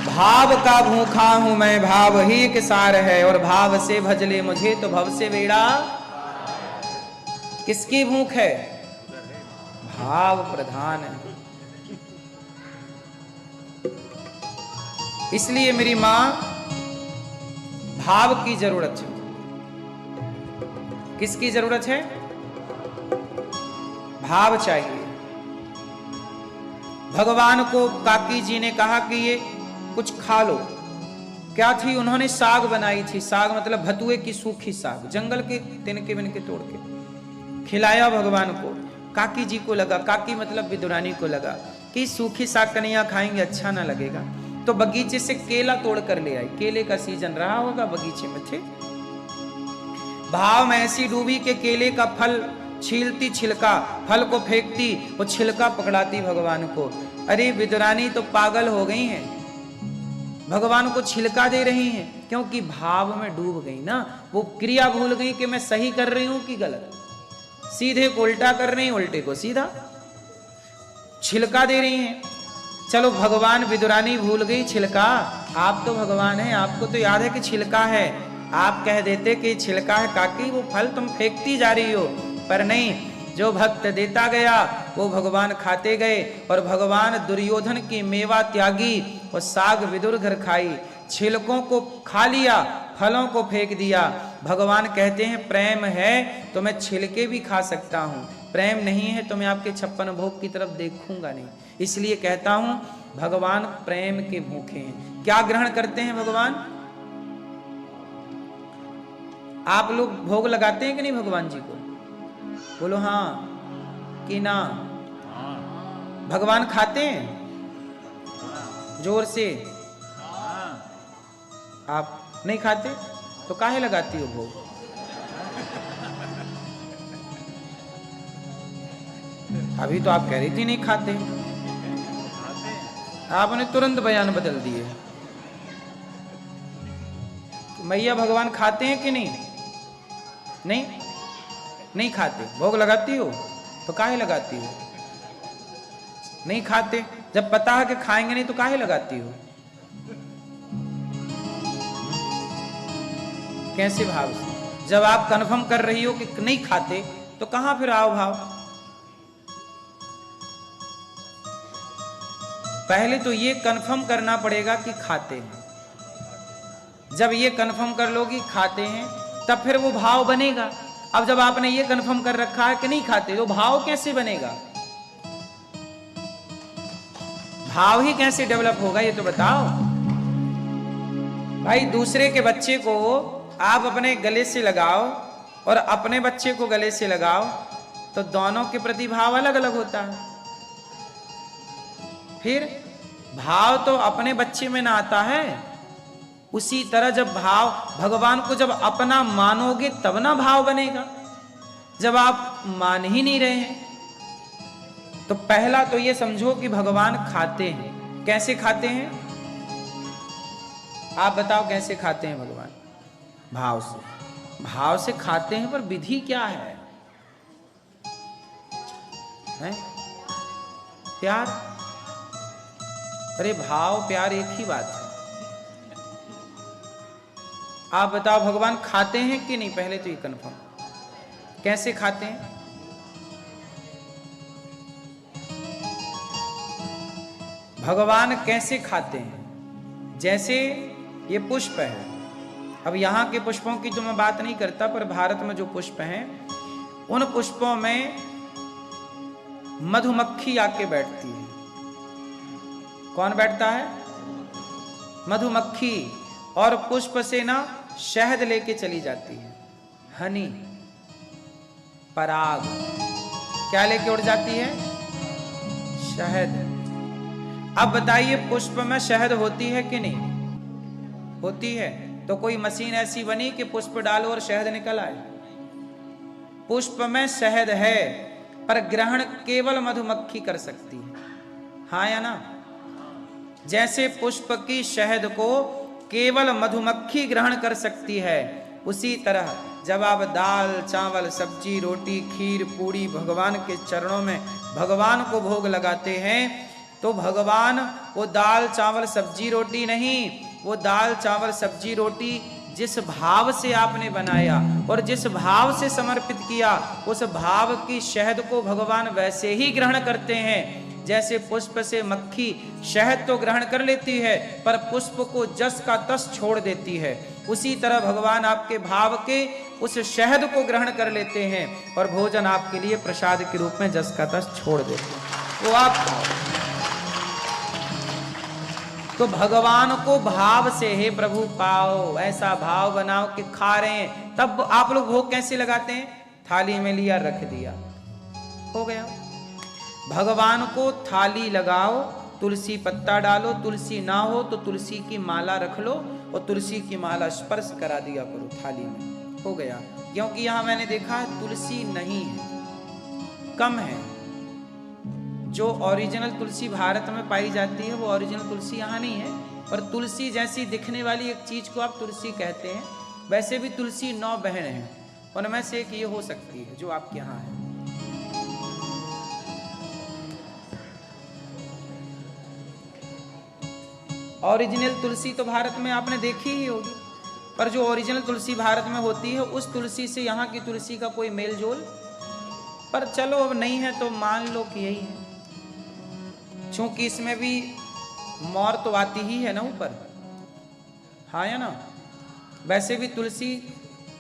भाव का भूखा हूं मैं, भाव ही एक सार है, और भाव से भज ले मुझे तो भव से बेड़ा। किसकी भूख है? भाव प्रधान है। इसलिए मेरी मां, भाव की जरूरत है। किसकी जरूरत है? भाव चाहिए। भगवान को काकी जी ने कहा कि ये कुछ खा लो। क्या थी? उन्होंने साग बनाई थी। साग मतलब भतुए की सूखी साग, जंगल के तिनके बिनके तोड़ के खिलाया भगवान को। काकी जी को लगा, काकी मतलब विदुरानी को लगा कि सूखी साग कन्हैया खाएंगे अच्छा ना लगेगा, तो बगीचे से केला तोड़ कर ले आई। केले का सीजन रहा होगा, बगीचे में थे। भाव में ऐसी डूबी के केले का फल छीलती, छिलका फल को फेंकती, वो छिलका पकड़ाती भगवान को। अरे विदुरानी तो पागल हो गई हैं, भगवान को छिलका दे रही हैं, क्योंकि भाव में डूब गई ना। वो क्रिया भूल गई कि मैं सही कर रही हूं कि गलत। सीधे को उल्टा कर रही, उल्टे को सीधा, छिलका दे रही हैं। चलो भगवान, विदुरानी भूल गई छिलका। आप तो भगवान हैं, आपको तो याद है कि छिलका है। आप कह देते कि छिलका है काकी, वो फल तुम फेंकती जा रही हो, पर नहीं, जो भक्त देता गया वो भगवान खाते गए। और भगवान दुर्योधन की मेवा त्यागी और साग विदुर घर खाई, छिलकों को खा लिया, फलों को फेंक दिया। भगवान कहते हैं प्रेम है तो मैं छिलके भी खा सकता हूं, प्रेम नहीं है तो मैं आपके 56 भोग की तरफ देखूंगा नहीं। इसलिए कहता हूं भगवान प्रेम के भूखे हैं। क्या ग्रहण करते हैं भगवान? आप लोग भोग लगाते हैं कि नहीं भगवान जी को? बोलो हाँ कि ना। भगवान खाते हैं? जोर से। आप नहीं खाते तो काहे लगाती हो भोग? अभी तो आप कह रही थी नहीं खाते, आपने तुरंत बयान बदल दिए। मैया भगवान खाते हैं कि नहीं? नहीं, नहीं खाते। भोग लगाती हो तो काहे लगाती हो? नहीं खाते। जब पता है कि खाएंगे नहीं तो काहे लगाती हो? कैसे भाव से? जब आप कन्फर्म कर रही हो कि नहीं खाते तो कहां फिर आओ भाव? पहले तो ये कन्फर्म करना पड़ेगा कि खाते हैं। जब ये कन्फर्म कर लोगी खाते हैं तब फिर वो भाव बनेगा। अब जब आपने ये कन्फर्म कर रखा है कि नहीं खाते तो भाव कैसे बनेगा? भाव ही कैसे डेवलप होगा ये तो बताओ भाई। दूसरे के बच्चे को आप अपने गले से लगाओ और अपने बच्चे को गले से लगाओ तो दोनों के प्रति भाव अलग अलग होता है। फिर भाव तो अपने बच्चे में ना आता है। उसी तरह जब भाव, भगवान को जब अपना मानोगे तब ना भाव बनेगा। जब आप मान ही नहीं रहे हैं तो पहला तो ये समझो कि भगवान खाते हैं। कैसे खाते हैं आप बताओ? कैसे खाते हैं भगवान? भाव से। भाव से खाते हैं, पर विधि क्या है? प्यार। अरे भाव प्यार एक ही बात है। आप बताओ भगवान खाते हैं कि नहीं? पहले तो ये कन्फर्म। कैसे खाते हैं? भगवान कैसे खाते हैं? जैसे ये पुष्प है, अब यहाँ के पुष्पों की तो मैं बात नहीं करता, पर भारत में जो पुष्प हैं उन पुष्पों में मधुमक्खी आके बैठती है। कौन बैठता है? मधुमक्खी। और पुष्प से ना शहद लेके चली जाती है, हनी, पराग। क्या लेके उड़ जाती है? शहद। अब बताइए पुष्प में शहद होती है कि नहीं होती है? तो कोई मशीन ऐसी बनी कि पुष्प डालो और शहद निकल आए? पुष्प में शहद है, पर ग्रहण केवल मधुमक्खी कर सकती है। हाँ या ना? जैसे पुष्प की शहद को केवल मधुमक्खी ग्रहण कर सकती है, उसी तरह जब आप दाल चावल सब्जी रोटी खीर पूड़ी भगवान के चरणों में भगवान को भोग लगाते हैं, तो भगवान वो दाल चावल सब्जी रोटी नहीं, वो दाल चावल सब्जी रोटी जिस भाव से आपने बनाया और जिस भाव से समर्पित किया, उस भाव की शहद को भगवान वैसे ही ग्रहण करते हैं। जैसे पुष्प से मक्खी शहद तो ग्रहण कर लेती है, पर पुष्प को जस का तस छोड़ देती है, उसी तरह भगवान आपके भाव के उस शहद को ग्रहण कर लेते हैं और भोजन आपके लिए प्रसाद के रूप में जस का तस छोड़ देते हैं। वो आप खाओ। तो भगवान को भाव से हे प्रभु पाओ, ऐसा भाव बनाओ कि खा रहे हैं। तब आप लोग भोग कैसे लगाते हैं? थाली में लिया रख दिया, हो गया। भगवान को थाली लगाओ, तुलसी पत्ता डालो, तुलसी ना हो तो तुलसी की माला रख लो और तुलसी की माला स्पर्श करा दिया करो थाली में, हो गया। क्योंकि यहां मैंने देखा है तुलसी नहीं है, कम है। जो ओरिजिनल तुलसी भारत में पाई जाती है वो ओरिजिनल तुलसी यहाँ नहीं है। पर तुलसी जैसी दिखने वाली एक चीज को आप तुलसी कहते हैं। वैसे भी तुलसी 9 बहन हैं, उनमें से एक ये हो सकती है जो आपके यहाँ है। ओरिजिनल तुलसी तो भारत में आपने देखी ही होगी, पर जो ओरिजिनल तुलसी भारत में होती है उस तुलसी से यहाँ की तुलसी का कोई मेल जोल। पर चलो अब नहीं है तो मान लो कि यही है, क्योंकि इसमें भी मोर तो आती ही है ना ऊपर, हाँ या ना। वैसे भी तुलसी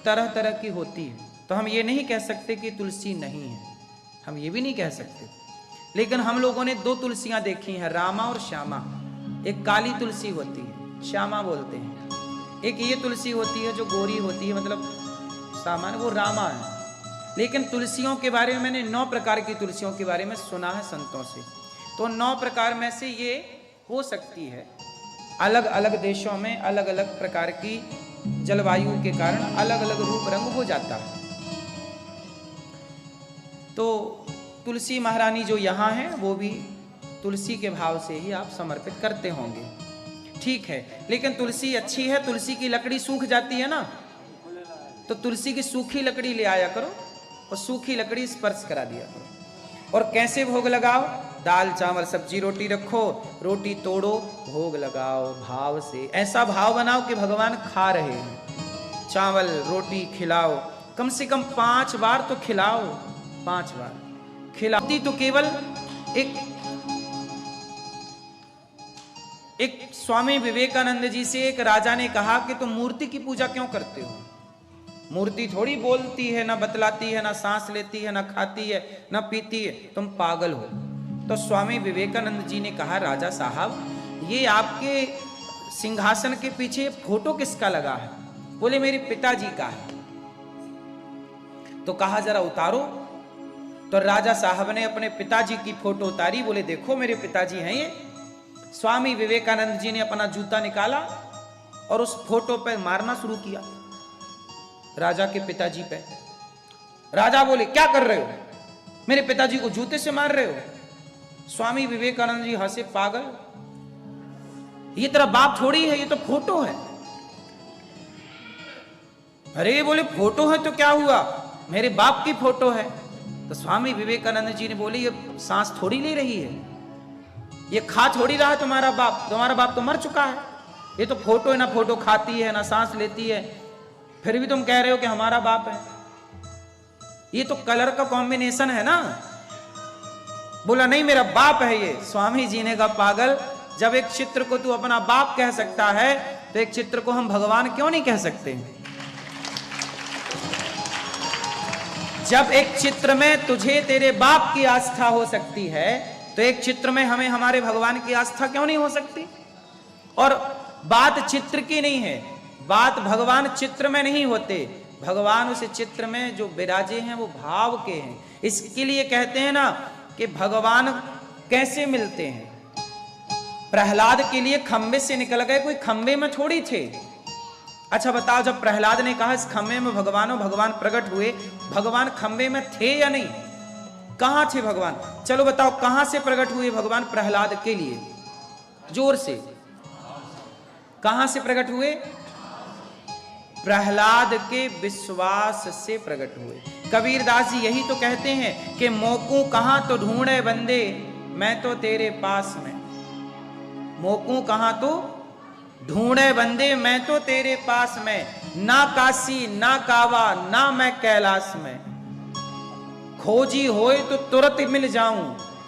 तरह तरह की होती है, तो हम ये नहीं कह सकते कि तुलसी नहीं है, हम ये भी नहीं कह सकते। लेकिन हम लोगों ने 2 तुलसियां देखी हैं, रामा और श्यामा। एक काली तुलसी होती है, श्यामा बोलते हैं। एक ये तुलसी होती है जो गोरी होती है, मतलब सामान्य, वो रामा है। लेकिन तुलसियों के बारे में मैंने 9 प्रकार की तुलसियों के बारे में सुना है संतों से। तो 9 प्रकार में से ये हो सकती है, अलग अलग देशों में अलग अलग प्रकार की जलवायु के कारण अलग अलग रूप रंग हो जाता है। तो तुलसी महारानी जो यहाँ है वो भी तुलसी के भाव से ही आप समर्पित करते होंगे, ठीक है। लेकिन तुलसी अच्छी है, तुलसी की लकड़ी सूख जाती है ना, तो तुलसी की सूखी लकड़ी ले आया करो और सूखी लकड़ी स्पर्श करा दिया करो। और कैसे भोग लगाओ? दाल चावल सब्जी रोटी रखो, रोटी तोड़ो, भोग लगाओ भाव से। ऐसा भाव बनाओ कि भगवान खा रहे हैं। चावल रोटी खिलाओ, कम से कम 5 बार तो खिलाओ, 5 बार खिलाती। तो केवल एक स्वामी विवेकानंद जी से एक राजा ने कहा कि तुम मूर्ति की पूजा क्यों करते हो? मूर्ति थोड़ी बोलती है, ना बतलाती है, ना सांस लेती है, ना खाती है, ना पीती है, तुम पागल हो। तो स्वामी विवेकानंद जी ने कहा, राजा साहब ये आपके सिंहासन के पीछे फोटो किसका लगा है? बोले मेरे पिताजी का है। तो कहा जरा उतारो। तो राजा साहब ने अपने पिताजी की फोटो उतारी, बोले देखो मेरे पिताजी हैं ये। स्वामी विवेकानंद जी ने अपना जूता निकाला और उस फोटो पे मारना शुरू किया, राजा के पिताजी पे। राजा बोले क्या कर रहे हो? मेरे पिताजी को जूते से मार रहे हो? स्वामी विवेकानंद जी हंसे, पागल, ये तेरा बाप थोड़ी है, ये तो फोटो है। अरे बोले फोटो है तो क्या हुआ, मेरे बाप की फोटो है। तो स्वामी विवेकानंद जी ने बोले ये सांस थोड़ी ले रही है, ये खा थोड़ी रहा है तुम्हारा बाप तो मर चुका है। ये तो फोटो है, ना फोटो खाती है ना सांस लेती है, फिर भी तुम कह रहे हो कि हमारा बाप है। ये तो कलर का कॉम्बिनेशन है ना। बोला नहीं मेरा बाप है ये। स्वामी जी ने कहा पागल, जब एक चित्र को तू अपना बाप कह सकता है तो एक चित्र को हम भगवान क्यों नहीं कह सकते? जब एक चित्र में तुझे तेरे बाप की आस्था हो सकती है तो एक चित्र में हमें हमारे भगवान की आस्था क्यों नहीं हो सकती? और बात चित्र की नहीं है, बात भगवान चित्र में नहीं होते, भगवान उस चित्र में जो विराजे हैं वो भाव के हैं। इसके लिए कहते हैं ना कि भगवान कैसे मिलते हैं। प्रहलाद के लिए खंबे से निकल गए, कोई खंबे में थोड़ी थे। अच्छा बताओ, जब प्रहलाद ने कहा इस खंबे में भगवान प्रकट हुए, भगवान खंबे में थे या नहीं? कहां थे भगवान? चलो बताओ कहां से प्रकट हुए भगवान? प्रहलाद के लिए। जोर से, कहां से प्रकट हुए? प्रहलाद के विश्वास से प्रकट हुए। कबीरदास जी यही तो कहते हैं कि मोकू कहां तो ढूंढे बंदे, मैं तो तेरे पास में। मोकू कहां तो ढूंढे बंदे, मैं तो तेरे पास में। ना काशी ना कावा ना मैं कैलाश में, खोजी होए तो तुरंत मिल जाऊं,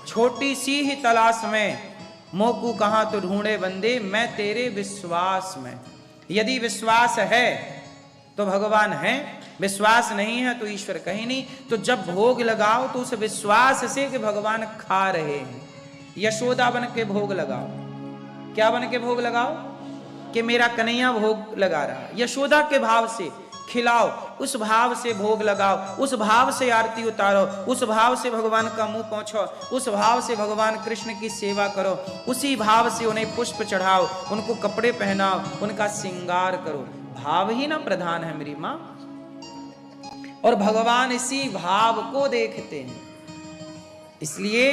छोटी सी ही तलाश में। मोकू कहां तो ढूंढे बंदे, मैं तेरे विश्वास में। यदि विश्वास है तो भगवान है, विश्वास नहीं है तो ईश्वर कहीं नहीं। तो जब भोग लगाओ तो उस विश्वास से कि भगवान खा रहे हैं। यशोदा बन के भोग लगाओ। क्या बन के भोग लगाओ? कि मेरा कन्हैया भोग लगा रहा है। यशोदा के भाव से खिलाओ, उस भाव से भोग लगाओ, उस भाव से आरती उतारो, उस भाव से भगवान का मुंह पोंछो, उस भाव से भगवान कृष्ण की सेवा करो, उसी भाव से उन्हें पुष्प चढ़ाओ, उनको कपड़े पहनाओ, उनका श्रृंगार करो। भाव ही ना प्रधान है मेरी मां। और भगवान इसी भाव को देखते हैं। इसलिए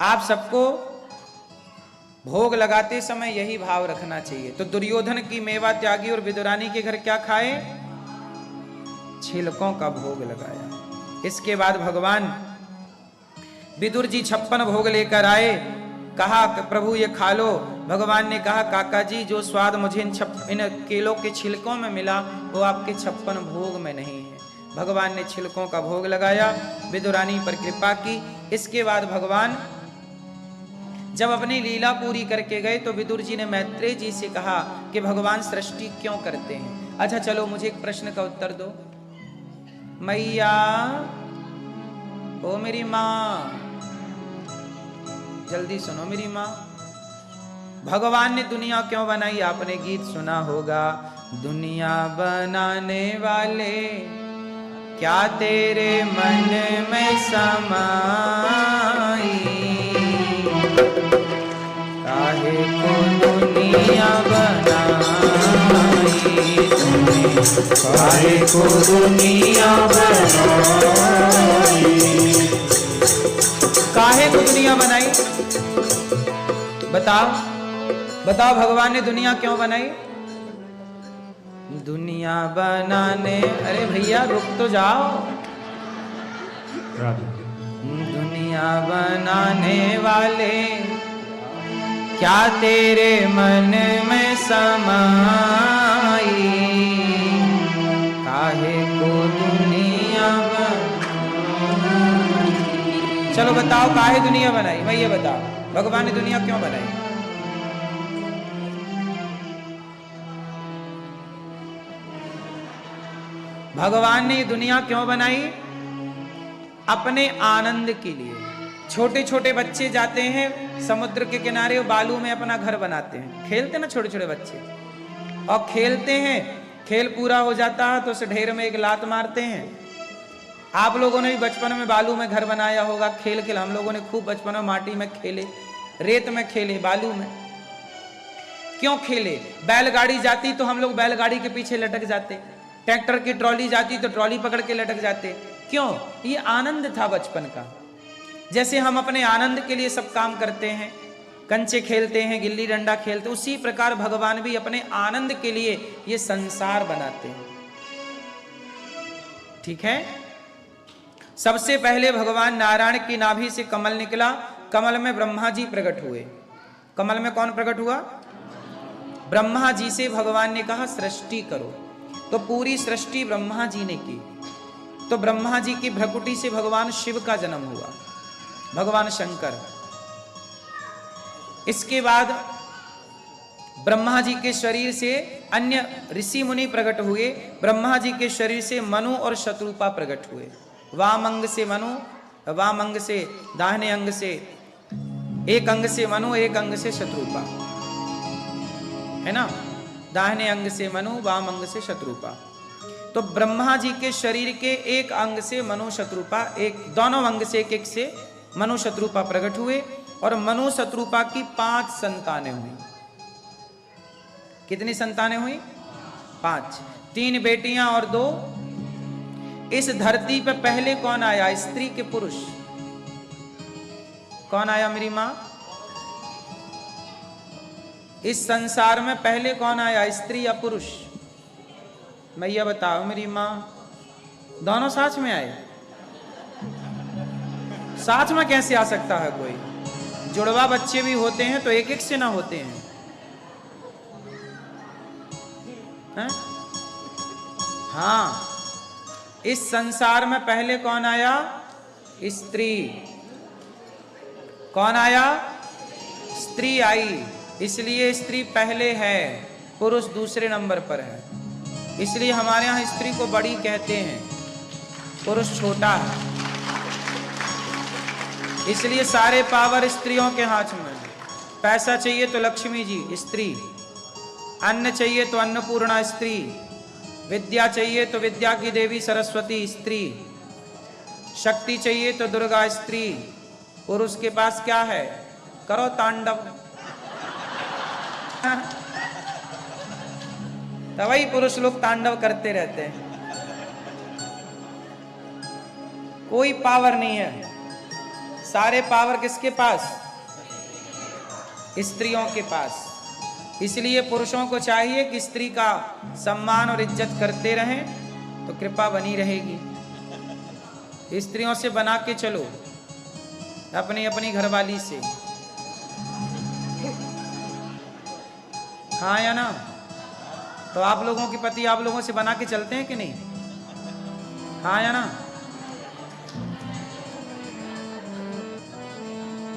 आप सबको भोग लगाते समय यही भाव रखना चाहिए। तो दुर्योधन की मेवा त्यागी और विदुरानी के घर क्या खाए? छिलकों का भोग लगाया। इसके बाद भगवान विदुर जी 56 भोग लेकर आए। कहा प्रभु ये खा लो। भगवान ने कहा काका जी जो स्वाद मुझे इन केलों के छिलकों में मिला वो आपके 56 भोग में नहीं है। भगवान ने छिलकों का भोग लगाया, विदुरानी पर कृपा की। इसके बाद भगवान जब अपनी लीला पूरी करके गए तो विदुर जी ने मैत्रेय जी से कहा कि भगवान सृष्टि क्यों करते हैं? अच्छा चलो मुझे एक प्रश्न का उत्तर दो। मैया, ओ मेरी माँ, जल्दी सुनो मेरी माँ, भगवान ने दुनिया क्यों बनाई? आपने गीत सुना होगा, दुनिया बनाने वाले क्या तेरे मन में समाई, काहे को दुनिया बनाई तूने, काहे को दुनिया बनाई। काहे को दुनिया बनाई? बताओ बताओ, भगवान ने दुनिया क्यों बनाई? दुनिया बनाने, अरे भैया रुक तो जाओ। दुनिया बनाने वाले क्या तेरे मन में समाई, काहे को दुनिया चलो बताओ काहे दुनिया बनाई? भाई ये बताओ भगवान ने दुनिया क्यों बनाई? भगवान ने दुनिया क्यों बनाई? अपने आनंद के लिए। छोटे छोटे बच्चे जाते हैं समुद्र के किनारे और बालू में अपना घर बनाते हैं, खेलते ना छोटे छोटे बच्चे, और खेलते हैं, खेल पूरा हो जाता है तो उस ढेर में एक लात मारते हैं। आप लोगों ने भी बचपन में बालू में घर बनाया होगा, खेल खेल। हम लोगों ने खूब बचपन में माटी में खेले, रेत में खेले, बालू में। क्यों खेले? बैलगाड़ी जाती तो हम लोग बैलगाड़ी के पीछे लटक जाते, ट्रैक्टर की ट्रॉली जाती तो ट्रॉली पकड़ के लटक जाते। क्यों? ये आनंद था बचपन का। जैसे हम अपने आनंद के लिए सब काम करते हैं, कंचे खेलते हैं, गिल्ली डंडा खेलते, उसी प्रकार भगवान भी अपने आनंद के लिए ये संसार बनाते हैं। ठीक है? सबसे पहले भगवान नारायण की नाभि से कमल निकला, कमल में ब्रह्मा जी प्रकट हुए। कमल में कौन प्रकट हुआ? ब्रह्मा जी से भगवान ने कहा सृष्टि करो, तो पूरी सृष्टि ब्रह्मा जी ने की। तो ब्रह्मा जी की भ्रकुटी से भगवान शिव का जन्म हुआ, भगवान शंकर। इसके बाद ब्रह्मा जी के शरीर से अन्य ऋषि मुनि प्रकट हुए। ब्रह्मा जी के शरीर से मनु और शत्रुपा प्रकट हुए। वाम अंग से मनु, वाम अंग से, दाहिने अंग से, एक अंग से मनु, एक अंग से शत्रुपा, है ना? दाहिने अंग से मनु, वाम अंग से शत्रुपा। तो ब्रह्मा जी के शरीर के एक अंग से मनु शत्रुपा, एक दोनों अंग से एक एक से मनु शत्रुपा प्रकट हुए। और मनु शत्रुपा की 5 संतानें हुई। कितनी संतानें हुई? 5। 3 बेटियां और 2। इस धरती पर पहले कौन आया? स्त्री के पुरुष। कौन आया मेरी माँ? इस संसार में पहले कौन आया, स्त्री या पुरुष? मैया बताओ मेरी माँ। दोनों साथ में आए? साथ में कैसे आ सकता है कोई? जुड़वा बच्चे भी होते हैं तो एक एक से ना होते हैं, हैं? हाँ, इस संसार में पहले कौन आया? स्त्री। कौन आया? स्त्री आई, इसलिए स्त्री पहले है, पुरुष दूसरे नंबर पर है। इसलिए हमारे यहाँ स्त्री को बड़ी कहते हैं, पुरुष छोटा है। इसलिए सारे पावर स्त्रियों के हाथ में। पैसा चाहिए तो लक्ष्मी जी स्त्री, अन्न चाहिए तो अन्नपूर्णा स्त्री, विद्या चाहिए तो विद्या की देवी सरस्वती स्त्री, शक्ति चाहिए तो दुर्गा स्त्री। पुरुष के पास क्या है? करो तांडव। तो वही पुरुष लोग तांडव करते रहते हैं, कोई पावर नहीं है। सारे पावर किसके पास? स्त्रियों के पास। इसलिए पुरुषों को चाहिए कि स्त्री का सम्मान और इज्जत करते रहें, तो कृपा बनी रहेगी। स्त्रियों से बना के चलो, अपनी अपनी घरवाली से। हाँ या ना? तो आप लोगों के पति आप लोगों से बना के चलते हैं कि नहीं? हाँ या ना?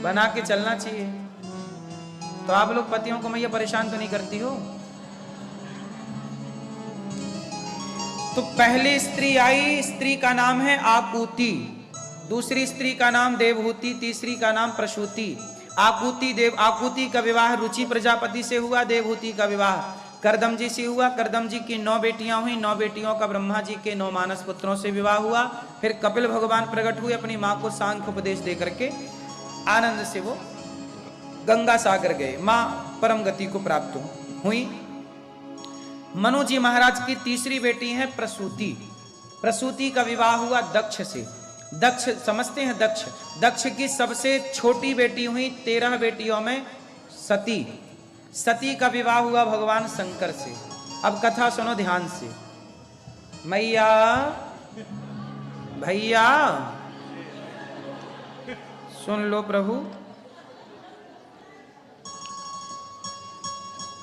बना के चलना चाहिए। तो आप लोग पतियों को मैया परेशान तो नहीं करती हो? तो पहले स्त्री आई, स्त्री का नाम है आकुति, दूसरी स्त्री का नाम देवहूति, तीसरी का नाम प्रसूति। आकुति का विवाह रुचि प्रजापति से हुआ, देवहूति का विवाह करदम जी से हुआ। करदम जी की 9 बेटियां हुई, 9 बेटियों का ब्रह्मा जी के 9 मानस पुत्रों से विवाह हुआ। फिर कपिल भगवान प्रकट हुए, अपनी मां को सांख्य उपदेश दे करके आनंद से वो गंगा सागर गए, मां परम गति को प्राप्त हुई। मनु जी महाराज की तीसरी बेटी है प्रसूति। प्रसूति का विवाह हुआ दक्ष से। दक्ष समझते हैं? दक्ष की सबसे छोटी बेटी हुई 13 बेटियों में सती। सती का विवाह हुआ भगवान शंकर से। अब कथा सुनो ध्यान से। मैया भैया सुन लो प्रभु।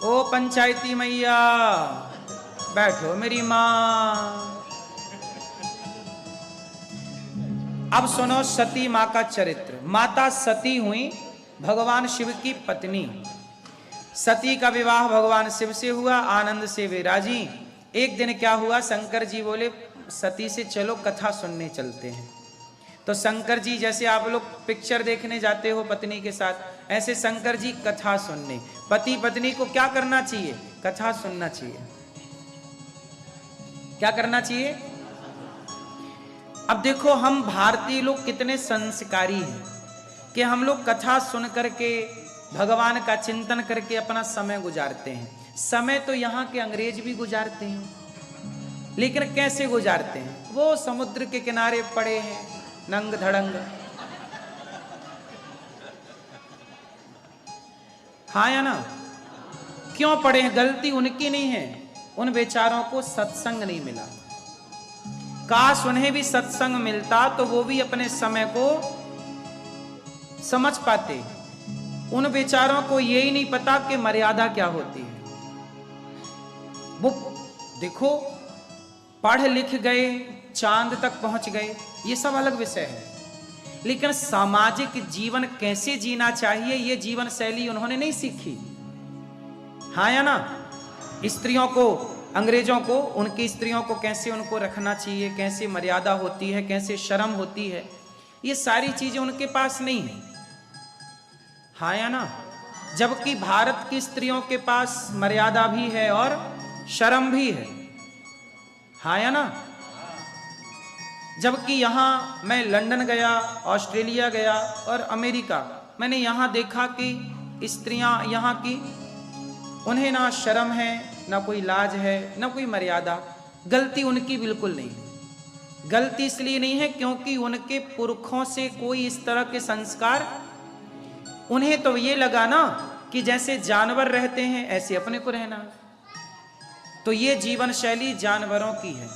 ओ पंचायती मैया बैठो मेरी मां। अब सुनो सती मां का चरित्र। माता सती हुई भगवान शिव की पत्नी। सती का विवाह भगवान शिव से हुआ, आनंद से विराजी। एक दिन क्या हुआ, शंकर जी बोले सती से चलो कथा सुनने चलते हैं। तो शंकर जी जैसे आप लोग पिक्चर देखने जाते हो पत्नी के साथ, ऐसे शंकर जी कथा सुनने। पति पत्नी को क्या करना चाहिए? कथा सुनना चाहिए। क्या करना चाहिए? अब देखो हम भारतीय लोग कितने संस्कारी हैं कि हम लोग कथा सुन करके भगवान का चिंतन करके अपना समय गुजारते हैं। समय तो यहाँ के अंग्रेज भी गुजारते हैं, लेकिन कैसे गुजारते हैं? वो समुद्र के किनारे पड़े हैं नंग धड़ंग। हाँ या ना? क्यों पड़े हैं? गलती उनकी नहीं है, उन बेचारों को सत्संग नहीं मिला। काश उन्हें भी सत्संग मिलता तो वो भी अपने समय को समझ पाते। उन बेचारों को यही नहीं पता कि मर्यादा क्या होती है। वो देखो पढ़ लिख गए, चांद तक पहुंच गए, ये सब अलग विषय है, लेकिन सामाजिक जीवन कैसे जीना चाहिए ये जीवन शैली उन्होंने नहीं सीखी। हाँ या ना? स्त्रियों को, अंग्रेजों को, उनकी स्त्रियों को कैसे उनको रखना चाहिए, कैसे मर्यादा होती है, कैसे शर्म होती है, ये सारी चीजें उनके पास नहीं है। हाँ या ना? जबकि भारत की स्त्रियों के पास मर्यादा भी है और शर्म भी है। हाँ या ना? जबकि यहाँ मैं लंदन गया, ऑस्ट्रेलिया गया और अमेरिका, मैंने यहाँ देखा कि स्त्रियाँ यहाँ की, उन्हें ना शर्म है, ना कोई लाज है, ना कोई मर्यादा। गलती उनकी बिल्कुल नहीं है। गलती इसलिए नहीं है क्योंकि उनके पुरखों से कोई इस तरह के संस्कार उन्हें तो ये लगा ना कि जैसे जानवर रहते हैं ऐसे अपने को रहना, तो ये जीवन शैली जानवरों की है।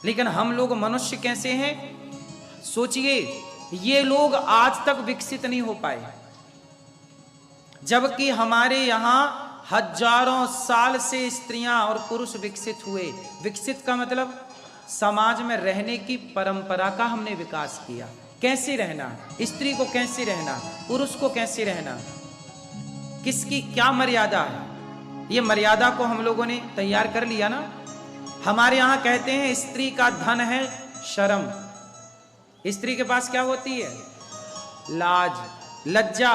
लेकिन हम लोग मनुष्य कैसे हैं? सोचिए, ये लोग आज तक विकसित नहीं हो पाए, जबकि हमारे यहां हजारों साल से स्त्रियां और पुरुष विकसित हुए। विकसित का मतलब समाज में रहने की परंपरा का हमने विकास किया। कैसे रहना, स्त्री को कैसे रहना, पुरुष को कैसे रहना, किसकी क्या मर्यादा है, ये मर्यादा को हम लोगों ने तैयार कर लिया ना। हमारे यहां कहते हैं स्त्री का धन है शर्म। स्त्री के पास क्या होती है? लाज, लज्जा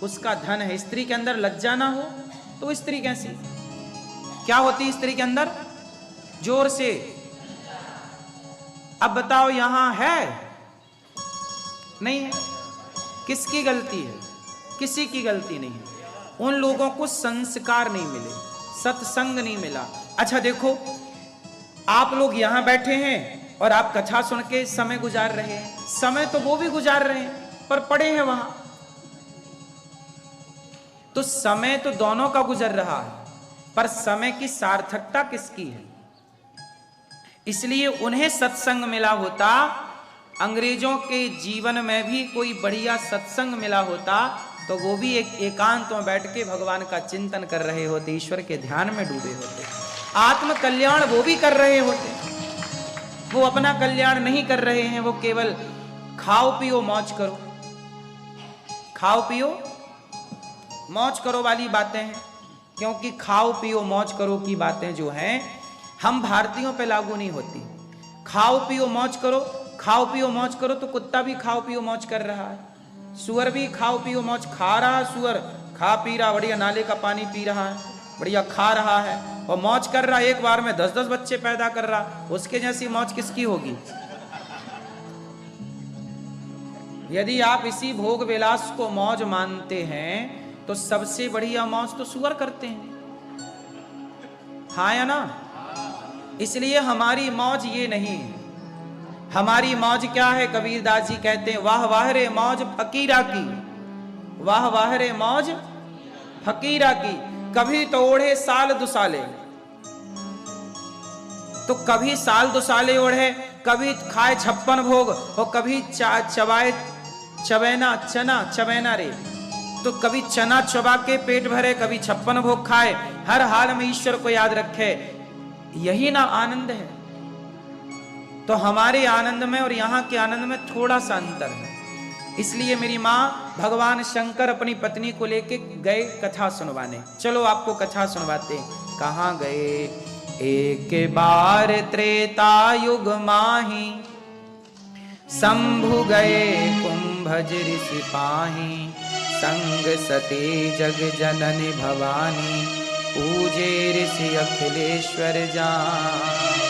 उसका धन है। स्त्री के अंदर लज्जा ना हो तो स्त्री कैसी? क्या होती है स्त्री के अंदर? जोर से अब बताओ, यहां है? नहीं है। किसकी गलती है? किसी की गलती नहीं है। उन लोगों को संस्कार नहीं मिले, सत्संग नहीं मिला। अच्छा देखो, आप लोग यहां बैठे हैं और आप कथा सुन के समय गुजार रहे हैं। समय तो वो भी गुजार रहे हैं, पर पड़े हैं वहां, तो समय तो दोनों का गुजर रहा है, पर समय की सार्थकता किसकी है? इसलिए उन्हें सत्संग मिला होता, अंग्रेजों के जीवन में भी कोई बढ़िया सत्संग मिला होता, तो वो भी एक एकांत में बैठ के भगवान का चिंतन कर रहे होते, ईश्वर के ध्यान में डूबे होते, आत्म कल्याण वो भी कर रहे होते। वो अपना कल्याण नहीं कर रहे हैं, वो केवल खाओ पियो मौज करो, खाओ पियो मौज करो वाली बातें हैं। क्योंकि खाओ पियो मौज करो की बातें जो हैं हम भारतीयों पे लागू नहीं होती। खाओ पियो मौज करो, खाओ पियो मौज करो, तो कुत्ता भी खाओ पियो मौज कर रहा है, सुअर भी खाओ पियो मौज खा रहा है। सुअर खा पी रहा, बढ़िया नाले का पानी पी रहा है, बढ़िया खा रहा है और मौज कर रहा है। एक बार में 10-10 बच्चे पैदा कर रहा, उसके जैसी मौज किसकी होगी? यदि आप इसी भोग विलास को मौज मानते हैं तो सबसे बढ़िया मौज तो सुअर करते हैं, हाँ या ना? इसलिए हमारी मौज ये नहीं है। हमारी मौज क्या है? कबीरदास जी कहते हैं, वाह वाह रे मौज फकीरा की, वाह वाह रे मौज फकीरा की। कभी तो ओढ़े साल दुसाले, तो कभी साल दुसाले ओढ़े, कभी खाए 56 भोग और कभी चबाए चबैना, चना चबैना रे, तो कभी चना चबा के पेट भरे, कभी 56 भोग खाए, हर हाल में ईश्वर को याद रखे। यही ना आनंद है। तो हमारे आनंद में और यहाँ के आनंद में थोड़ा सा अंतर है। इसलिए मेरी माँ भगवान शंकर अपनी पत्नी को लेके गए कथा सुनवाने। चलो आपको कथा सुनवाते। कहाँ गए? एक बार त्रेता युग माही, शंभु गए कुंभज ऋषि पाही, संग सती जग जननी भवानी, पूजे ऋषि अखिलेश्वर जान।